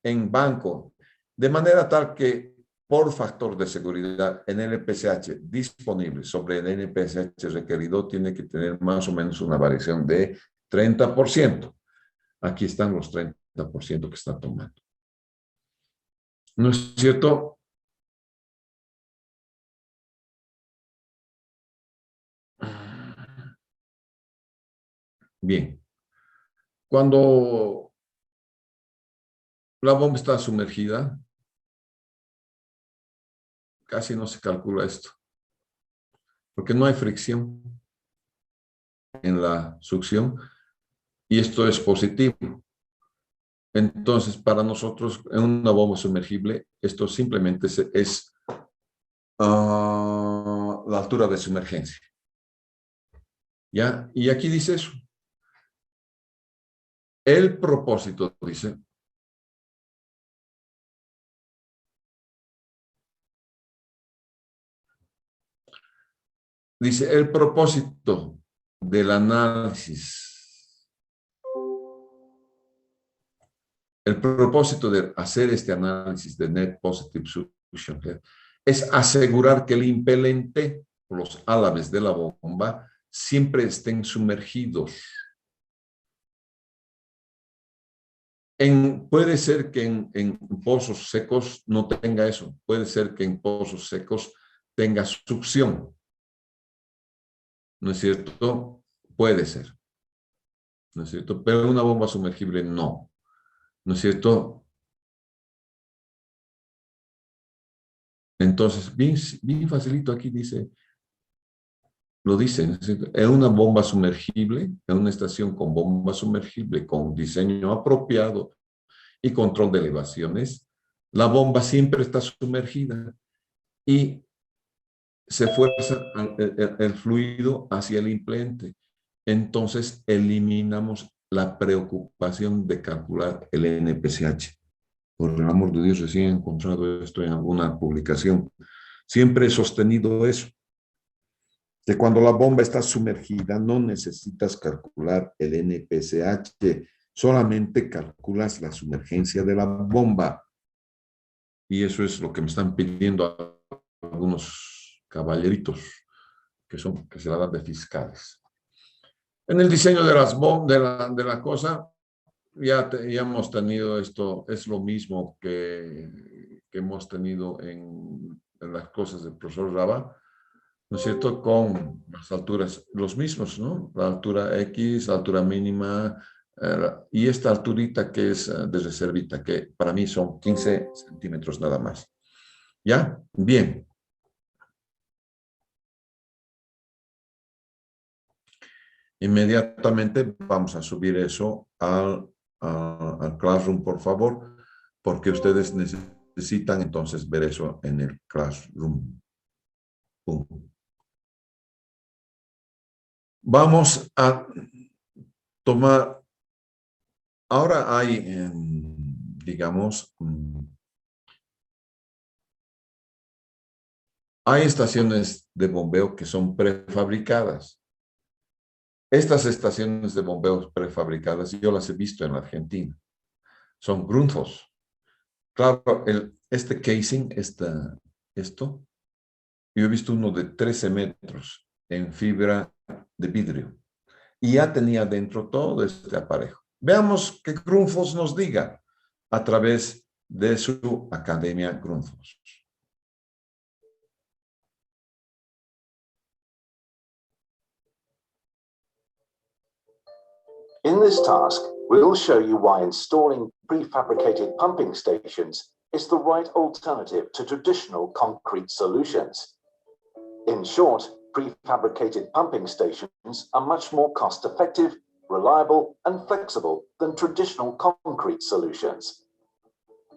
en banco, de manera tal que por factor de seguridad, el NPCH disponible sobre el NPCH requerido tiene que tener más o menos una variación de 30%. Aquí están los 30% que está tomando. ¿No es cierto? Bien. Cuando la bomba está sumergida, casi no se calcula esto, porque no hay fricción en la succión y esto es positivo. Entonces, para nosotros, en una bomba sumergible, esto simplemente es la altura de sumergencia. ¿Ya? Y aquí dice eso. El propósito, dice, el propósito del análisis, el propósito de hacer este análisis de Net Positive Suction es asegurar que el impelente, los álabes de la bomba, siempre estén sumergidos. Puede ser que en pozos secos no tenga eso. Puede ser que en pozos secos tenga succión. ¿No es cierto? Puede ser. ¿No es cierto? Pero una bomba sumergible no. ¿No es cierto? Entonces, bien facilito aquí dice, lo dice, ¿no es cierto? En una bomba sumergible, en una estación con bomba sumergible, con diseño apropiado y control de elevaciones, la bomba siempre está sumergida y se fuerza el fluido hacia el implante. Entonces eliminamos la preocupación de calcular el NPCH. Por el amor de Dios, recién he encontrado esto en alguna publicación. Siempre he sostenido eso, que cuando la bomba está sumergida no necesitas calcular el NPCH, solamente calculas la sumergencia de la bomba. Y eso es lo que me están pidiendo algunos caballeritos que se la dan de fiscales. En el diseño de de la cosa, ya hemos tenido esto, es lo mismo que hemos tenido en las cosas del profesor Raba, ¿no es cierto? Con las alturas, los mismos, ¿no? La altura X, la altura mínima, y esta alturita que es de reservita, que para mí son 15 centímetros nada más. ¿Ya? Bien. Inmediatamente vamos a subir eso al Classroom, por favor, porque ustedes necesitan entonces ver eso en el Classroom. Vamos a tomar, ahora hay, digamos, hay estaciones de bombeo que son prefabricadas. Estas estaciones de bombeo prefabricadas yo las he visto en la Argentina. Son Grundfos. Claro, este casing, esto, yo he visto uno de 13 metros en fibra de vidrio. Y ya tenía dentro todo este aparejo. Veamos qué Grundfos nos diga a través de su Academia Grundfos. In this task, we'll show you why installing prefabricated pumping stations is the right alternative to traditional concrete solutions. In short, Prefabricated pumping stations are much more cost-effective, reliable, and flexible than traditional concrete solutions.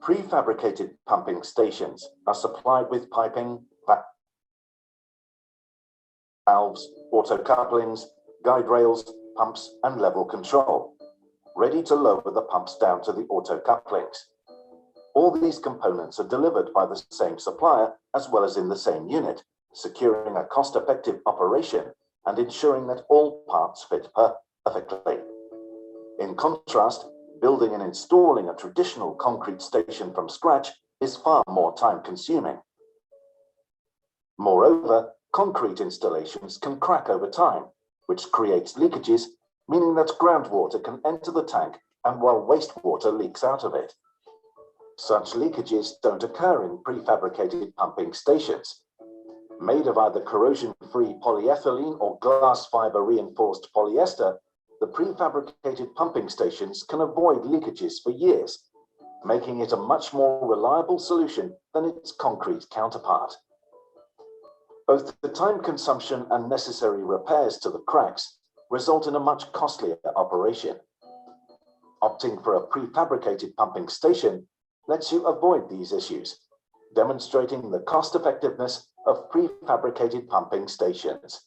Prefabricated pumping stations are supplied with piping, valves, auto couplings, guide rails, pumps, and level control, ready to lower the pumps down to the auto couplings. All these components are delivered by the same supplier as well as in the same unit, securing a cost-effective operation and ensuring that all parts fit perfectly. In contrast, building and installing a traditional concrete station from scratch is far more time-consuming. Moreover, concrete installations can crack over time, which creates leakages, meaning that groundwater can enter the tank and while wastewater leaks out of it. Such leakages don't occur in prefabricated pumping stations. Made of either corrosion-free polyethylene or glass fiber reinforced polyester, the prefabricated pumping stations can avoid leakages for years, making it a much more reliable solution than its concrete counterpart. Both the time consumption and necessary repairs to the cracks result in a much costlier operation. Opting for a prefabricated pumping station lets you avoid these issues, demonstrating the cost-effectiveness of prefabricated pumping stations.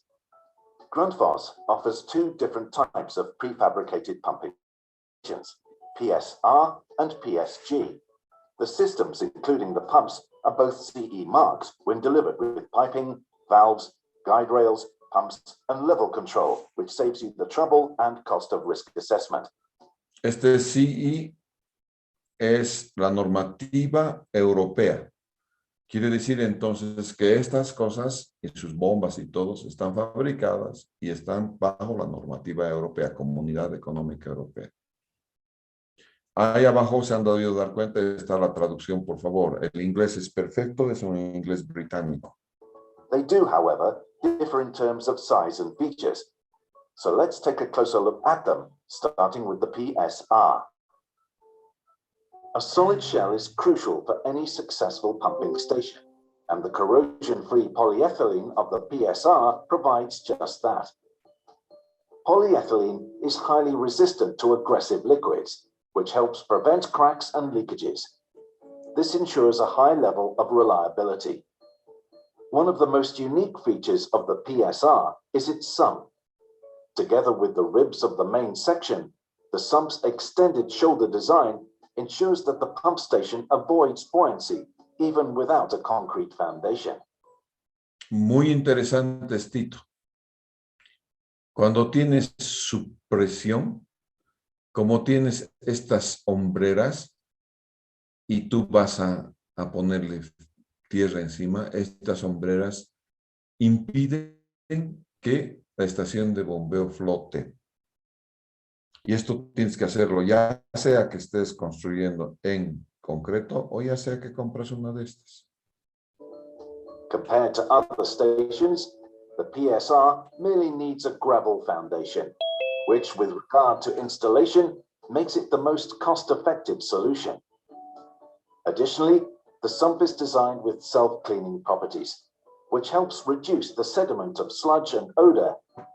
Grundfos offers two different types of prefabricated pumping stations, PSR and PSG. The systems, including the pumps, are both CE marked when delivered with piping, valves, guide rails, pumps, and level control, which saves you the trouble and cost of risk assessment. Este CE es la normativa europea. Quiere decir entonces que estas cosas y sus bombas y todos están fabricadas y están bajo la normativa europea, Comunidad Económica Europea. Ahí abajo se han debido dar cuenta, está la traducción, por favor. El inglés es perfecto, es un inglés británico. They do, however, differ in terms of size and features. So let's take a closer look at them, starting with the PSR. A solid shell is crucial for any successful pumping station, and the corrosion-free polyethylene of the PSR provides just that. Polyethylene is highly resistant to aggressive liquids, which helps prevent cracks and leakages. This ensures a high level of reliability. One of the most unique features of the PSR is its sump. Together with the ribs of the main section, the sump's extended shoulder design ensures that the pump station avoids buoyancy, even without a concrete foundation. Muy interesante, Tito. Cuando tienes supresión, como tienes estas hombreras y tú vas a ponerle tierra encima, estas hombreras impiden que la estación de bombeo flote. Y esto tienes que hacerlo, ya sea que estés construyendo en concreto o ya sea que compras una de estas. Compared to other stations, the PSR merely needs a gravel foundation, which with regard to installation makes it the most cost-effective solution. Additionally, the sump is designed with self-cleaning properties, which helps reduce the sediment of sludge and odor,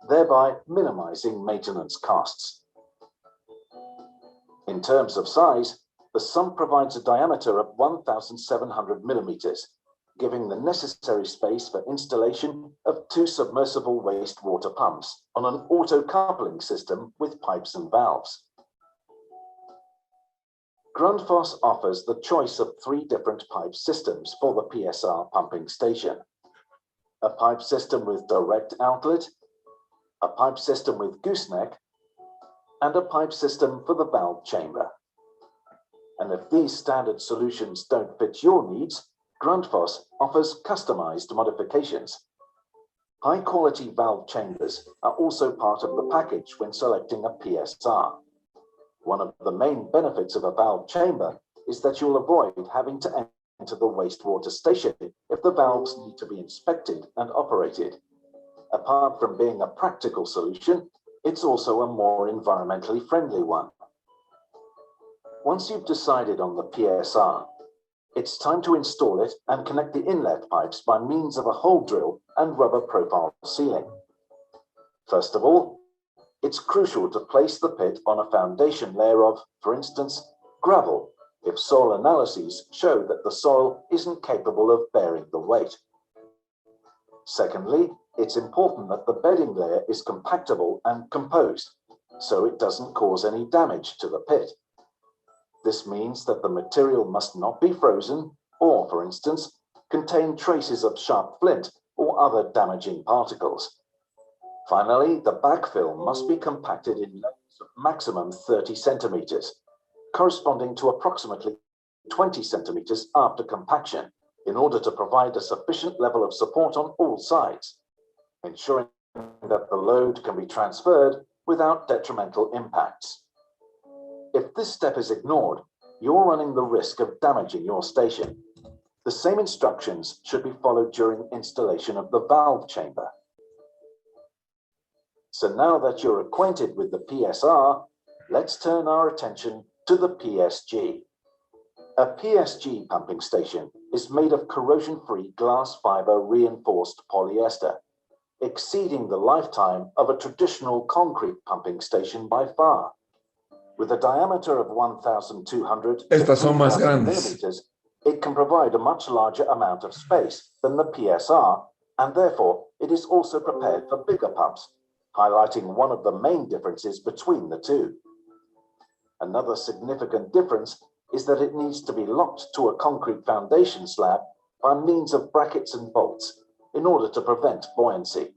thereby minimizing maintenance costs. In terms of size, the sump provides a diameter of 1,700 millimeters, giving the necessary space for installation of two submersible wastewater pumps on an auto-coupling system with pipes and valves. Grundfos offers the choice of three different pipe systems for the PSR pumping station. A pipe system with direct outlet, a pipe system with gooseneck, and a pipe system for the valve chamber. And if these standard solutions don't fit your needs, Grundfos offers customized modifications. High-quality valve chambers are also part of the package when selecting a PSR. One of the main benefits of a valve chamber is that you'll avoid having to enter the wastewater station if the valves need to be inspected and operated. Apart from being a practical solution, it's also a more environmentally friendly one. Once you've decided on the PSR, it's time to install it and connect the inlet pipes by means of a hole drill and rubber profile sealing. First of all, it's crucial to place the pit on a foundation layer of, for instance, gravel, if soil analyses show that the soil isn't capable of bearing the weight. Secondly, it's important that the bedding layer is compactable and composed, so it doesn't cause any damage to the pit. This means that the material must not be frozen or, for instance, contain traces of sharp flint or other damaging particles. Finally, the backfill must be compacted in layers of maximum 30 centimeters, corresponding to approximately 20 centimeters after compaction, in order to provide a sufficient level of support on all sides, ensuring that the load can be transferred without detrimental impacts. If this step is ignored, you're running the risk of damaging your station. The same instructions should be followed during installation of the valve chamber. So now that you're acquainted with the PSR, let's turn our attention to the PSG. A PSG pumping station is made of corrosion-free glass fiber reinforced polyester, exceeding the lifetime of a traditional concrete pumping station by far. With a diameter of 1,200 to 3,000 millimeters, it can provide a much larger amount of space than the PSR, and therefore it is also prepared for bigger pumps, highlighting one of the main differences between the two. Another significant difference is that it needs to be locked to a concrete foundation slab by means of brackets and bolts in order to prevent buoyancy.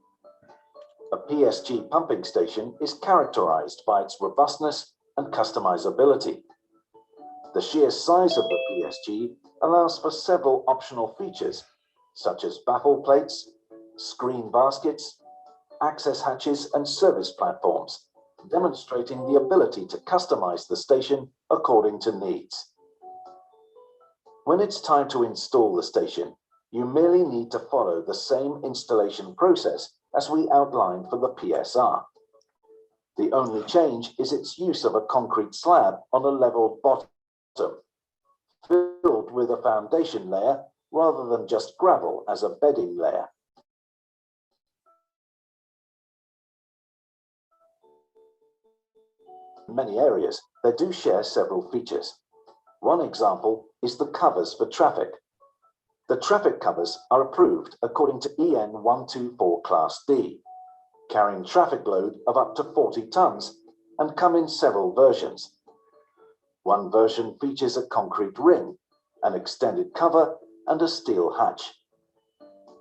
A PSG pumping station is characterized by its robustness and customizability. The sheer size of the PSG allows for several optional features, such as baffle plates, screen baskets, access hatches, and service platforms, demonstrating the ability to customize the station according to needs. When it's time to install the station, you merely need to follow the same installation process as we outlined for the PSR. The only change is its use of a concrete slab on a level bottom, filled with a foundation layer rather than just gravel as a bedding layer. In many areas, they do share several features. One example is the covers for traffic. The traffic covers are approved according to EN 124 Class D, carrying traffic load of up to 40 tons and come in several versions. One version features a concrete ring, an extended cover, and a steel hatch.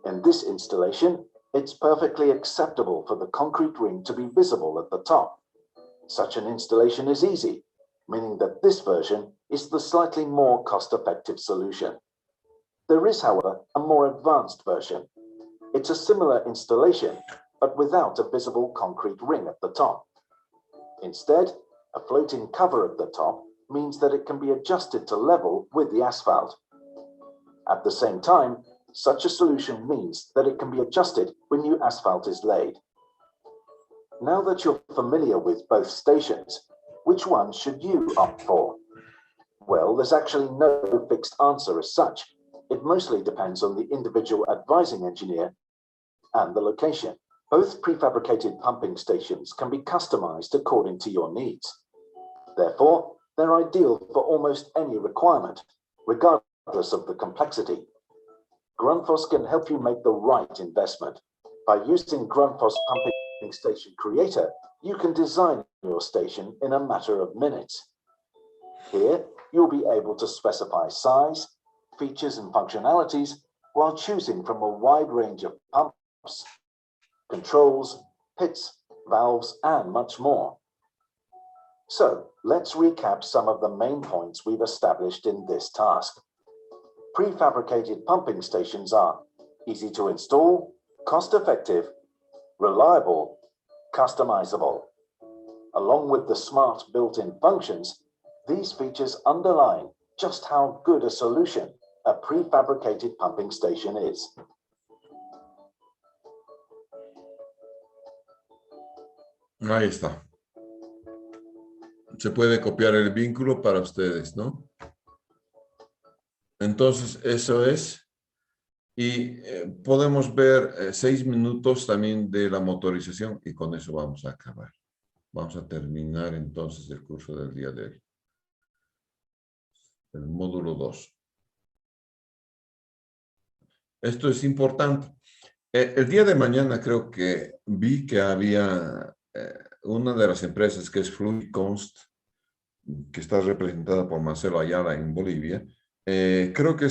In this installation, it's perfectly acceptable for the concrete ring to be visible at the top. Such an installation is easy, meaning that this version is the slightly more cost-effective solution. There is, however, a more advanced version. It's a similar installation, but without a visible concrete ring at the top. Instead, a floating cover at the top means that it can be adjusted to level with the asphalt. At the same time, such a solution means that it can be adjusted when new asphalt is laid. Now that you're familiar with both stations, which one should you opt for? Well, there's actually no fixed answer as such. It mostly depends on the individual advising engineer and the location. Both prefabricated pumping stations can be customized according to your needs. Therefore, they're ideal for almost any requirement, regardless of the complexity. Grundfos can help you make the right investment. By using Grundfos Pumping Station Creator, you can design your station in a matter of minutes. Here, you'll be able to specify size, features, and functionalities while choosing from a wide range of pumps, controls, pits, valves, and much more. So, let's recap some of the main points we've established in this task. Prefabricated pumping stations are easy to install, cost-effective, reliable, customizable. Along with the smart built-in functions, these features underline just how good a solution a prefabricated pumping station is. Ahí está. Se puede copiar el vínculo para ustedes, ¿no? Entonces, eso es. Y podemos ver 6 minutos también de la motorización y con eso vamos a acabar. Vamos a terminar entonces el curso del día de hoy. El módulo 2. Esto es importante. El día de mañana creo que vi que había una de las empresas que es Fluidconst, que está representada por Marcelo Ayala en Bolivia. Creo que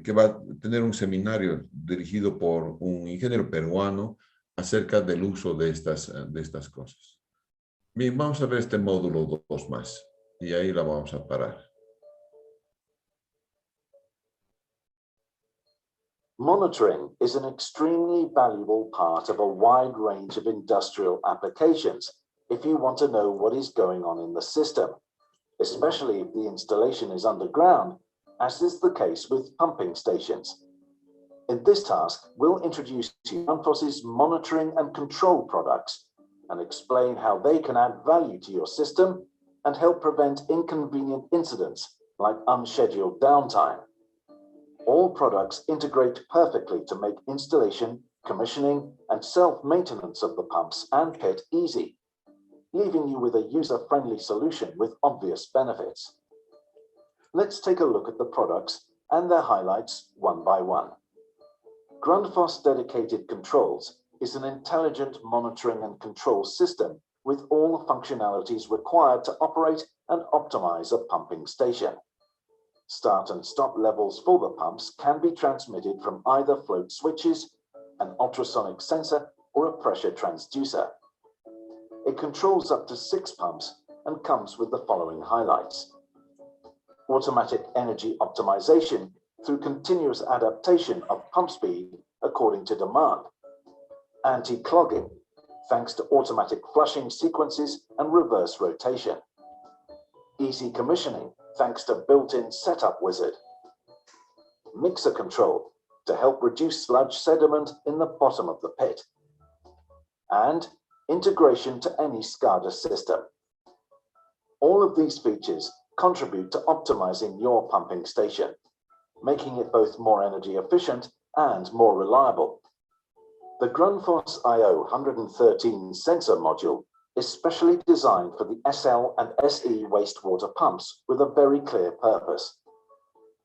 que va a tener un seminario dirigido por un ingeniero peruano acerca del uso de estas cosas. Bien, vamos a ver este módulo 2 más y ahí la vamos a parar. Monitoring is an extremely valuable part of a wide range of industrial applications if you want to know what is going on in the system, especially if the installation is underground, as is the case with pumping stations. In this task, we'll introduce you Grundfos's monitoring and control products and explain how they can add value to your system and help prevent inconvenient incidents like unscheduled downtime. All products integrate perfectly to make installation, commissioning, and self-maintenance of the pumps and pit easy, leaving you with a user-friendly solution with obvious benefits. Let's take a look at the products and their highlights one by one. Grundfos Dedicated Controls is an intelligent monitoring and control system with all the functionalities required to operate and optimize a pumping station. Start and stop levels for the pumps can be transmitted from either float switches, an ultrasonic sensor, or a pressure transducer. It controls up to 6 pumps and comes with the following highlights. Automatic energy optimization through continuous adaptation of pump speed according to demand. Anti-clogging, thanks to automatic flushing sequences and reverse rotation. Easy commissioning, thanks to built-in setup wizard. Mixer control, to help reduce sludge sediment in the bottom of the pit. And integration to any SCADA system. All of these features contribute to optimizing your pumping station, making it both more energy efficient and more reliable. The Grundfos IO 113 sensor module is specially designed for the SL and SE wastewater pumps with a very clear purpose: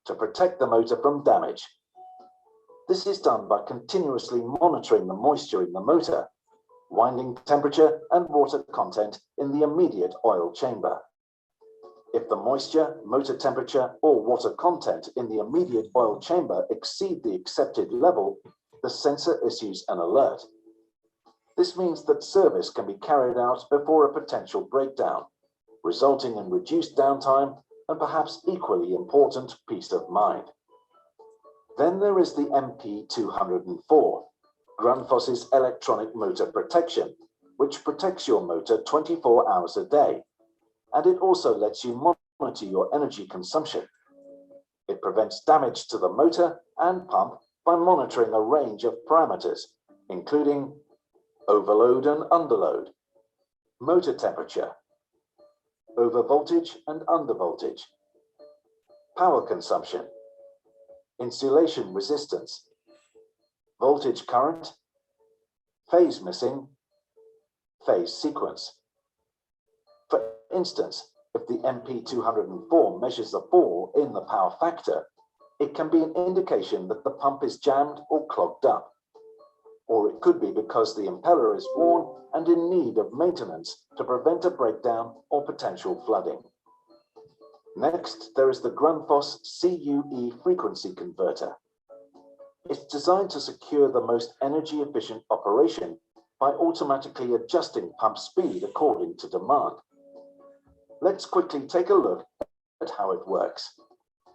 to protect the motor from damage. This is done by continuously monitoring the moisture in the motor, winding temperature and water content in the immediate oil chamber. If the moisture, motor temperature, or water content in the immediate oil chamber exceed the accepted level, the sensor issues an alert. This means that service can be carried out before a potential breakdown, resulting in reduced downtime and perhaps equally important peace of mind. Then there is the MP204, Grundfos's electronic motor protection, which protects your motor 24 hours a day, and it also lets you monitor your energy consumption. It prevents damage to the motor and pump by monitoring a range of parameters, including overload and underload, motor temperature, overvoltage and undervoltage, power consumption, insulation resistance, voltage current, phase missing, phase sequence. For instance, if the MP204 measures a fall in the power factor, it can be an indication that the pump is jammed or clogged up. Or it could be because the impeller is worn and in need of maintenance to prevent a breakdown or potential flooding. Next, there is the Grundfos CUE frequency converter. It's designed to secure the most energy-efficient operation by automatically adjusting pump speed according to demand. Let's quickly take a look at how it works.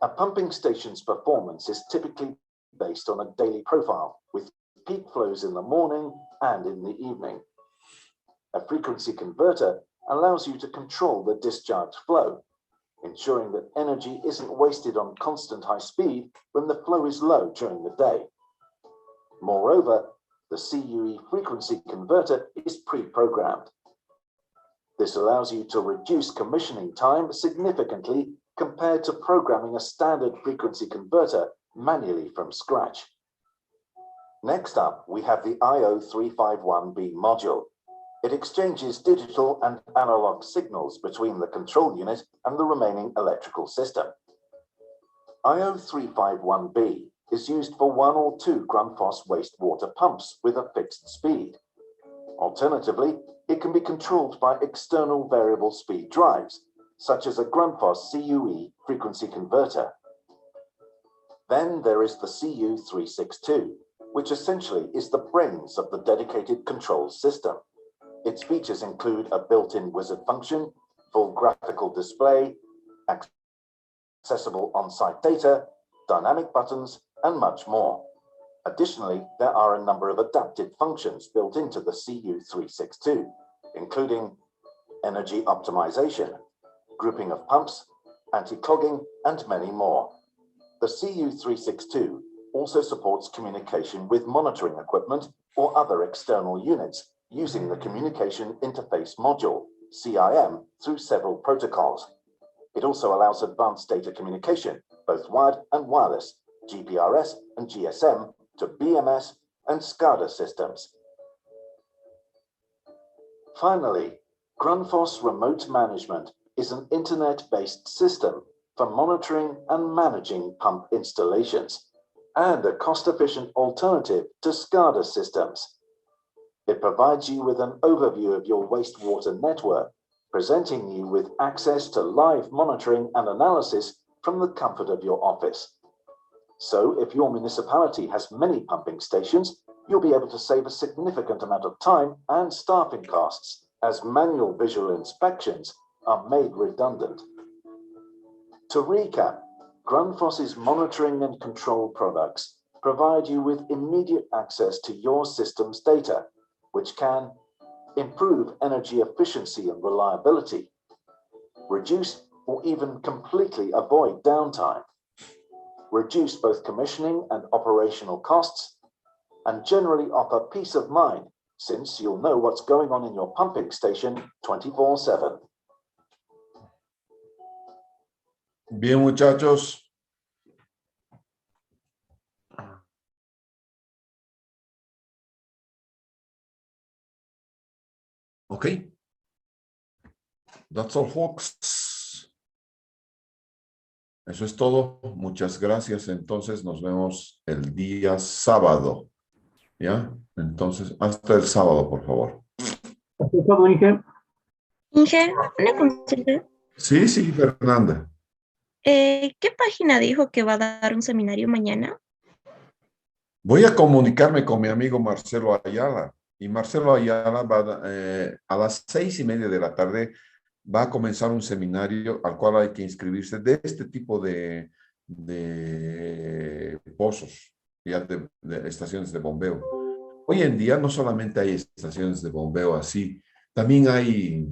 A pumping station's performance is typically based on a daily profile with peak flows in the morning and in the evening. A frequency converter allows you to control the discharge flow, ensuring that energy isn't wasted on constant high speed when the flow is low during the day. Moreover, the CUE frequency converter is pre-programmed. This allows you to reduce commissioning time significantly compared to programming a standard frequency converter manually from scratch. Next up, we have the IO351B module. It exchanges digital and analog signals between the control unit and the remaining electrical system. IO351B is used for 1 or 2 Grundfos wastewater pumps with a fixed speed. Alternatively, it can be controlled by external variable speed drives, such as a Grundfos CUE frequency converter. Then there is the CU362, which essentially is the brains of the dedicated control system. Its features include a built-in wizard function, full graphical display, accessible on-site data, dynamic buttons, and much more. Additionally, there are a number of adaptive functions built into the CU362, including energy optimization, grouping of pumps, anti-clogging, and many more. The CU362 also supports communication with monitoring equipment or other external units using the Communication Interface Module, CIM, through several protocols. It also allows advanced data communication, both wired and wireless, GPRS and GSM, to BMS and SCADA systems. Finally, Grundfos Remote Management is an internet-based system for monitoring and managing pump installations, and a cost-efficient alternative to SCADA systems. It provides you with an overview of your wastewater network, presenting you with access to live monitoring and analysis from the comfort of your office. So if your municipality has many pumping stations, you'll be able to save a significant amount of time and staffing costs, as manual visual inspections are made redundant. To recap, Grundfos's monitoring and control products provide you with immediate access to your system's data, which can improve energy efficiency and reliability, reduce or even completely avoid downtime, reduce both commissioning and operational costs, and generally offer peace of mind, since you'll know what's going on in your pumping station 24/7. Bien, muchachos. Okay. That's all, folks. Eso es todo. Muchas gracias. Entonces nos vemos el día sábado. ¿Ya? Entonces, hasta el sábado, por favor. Inge, una consulta. Sí, sí, Fernanda. ¿Qué página dijo que va a dar un seminario mañana? Voy a comunicarme con mi amigo Marcelo Ayala. Y Marcelo Ayala va a las 6:30 de la tarde va a comenzar un seminario al cual hay que inscribirse de este tipo de pozos, ya de estaciones de bombeo. Hoy en día no solamente hay estaciones de bombeo así, también hay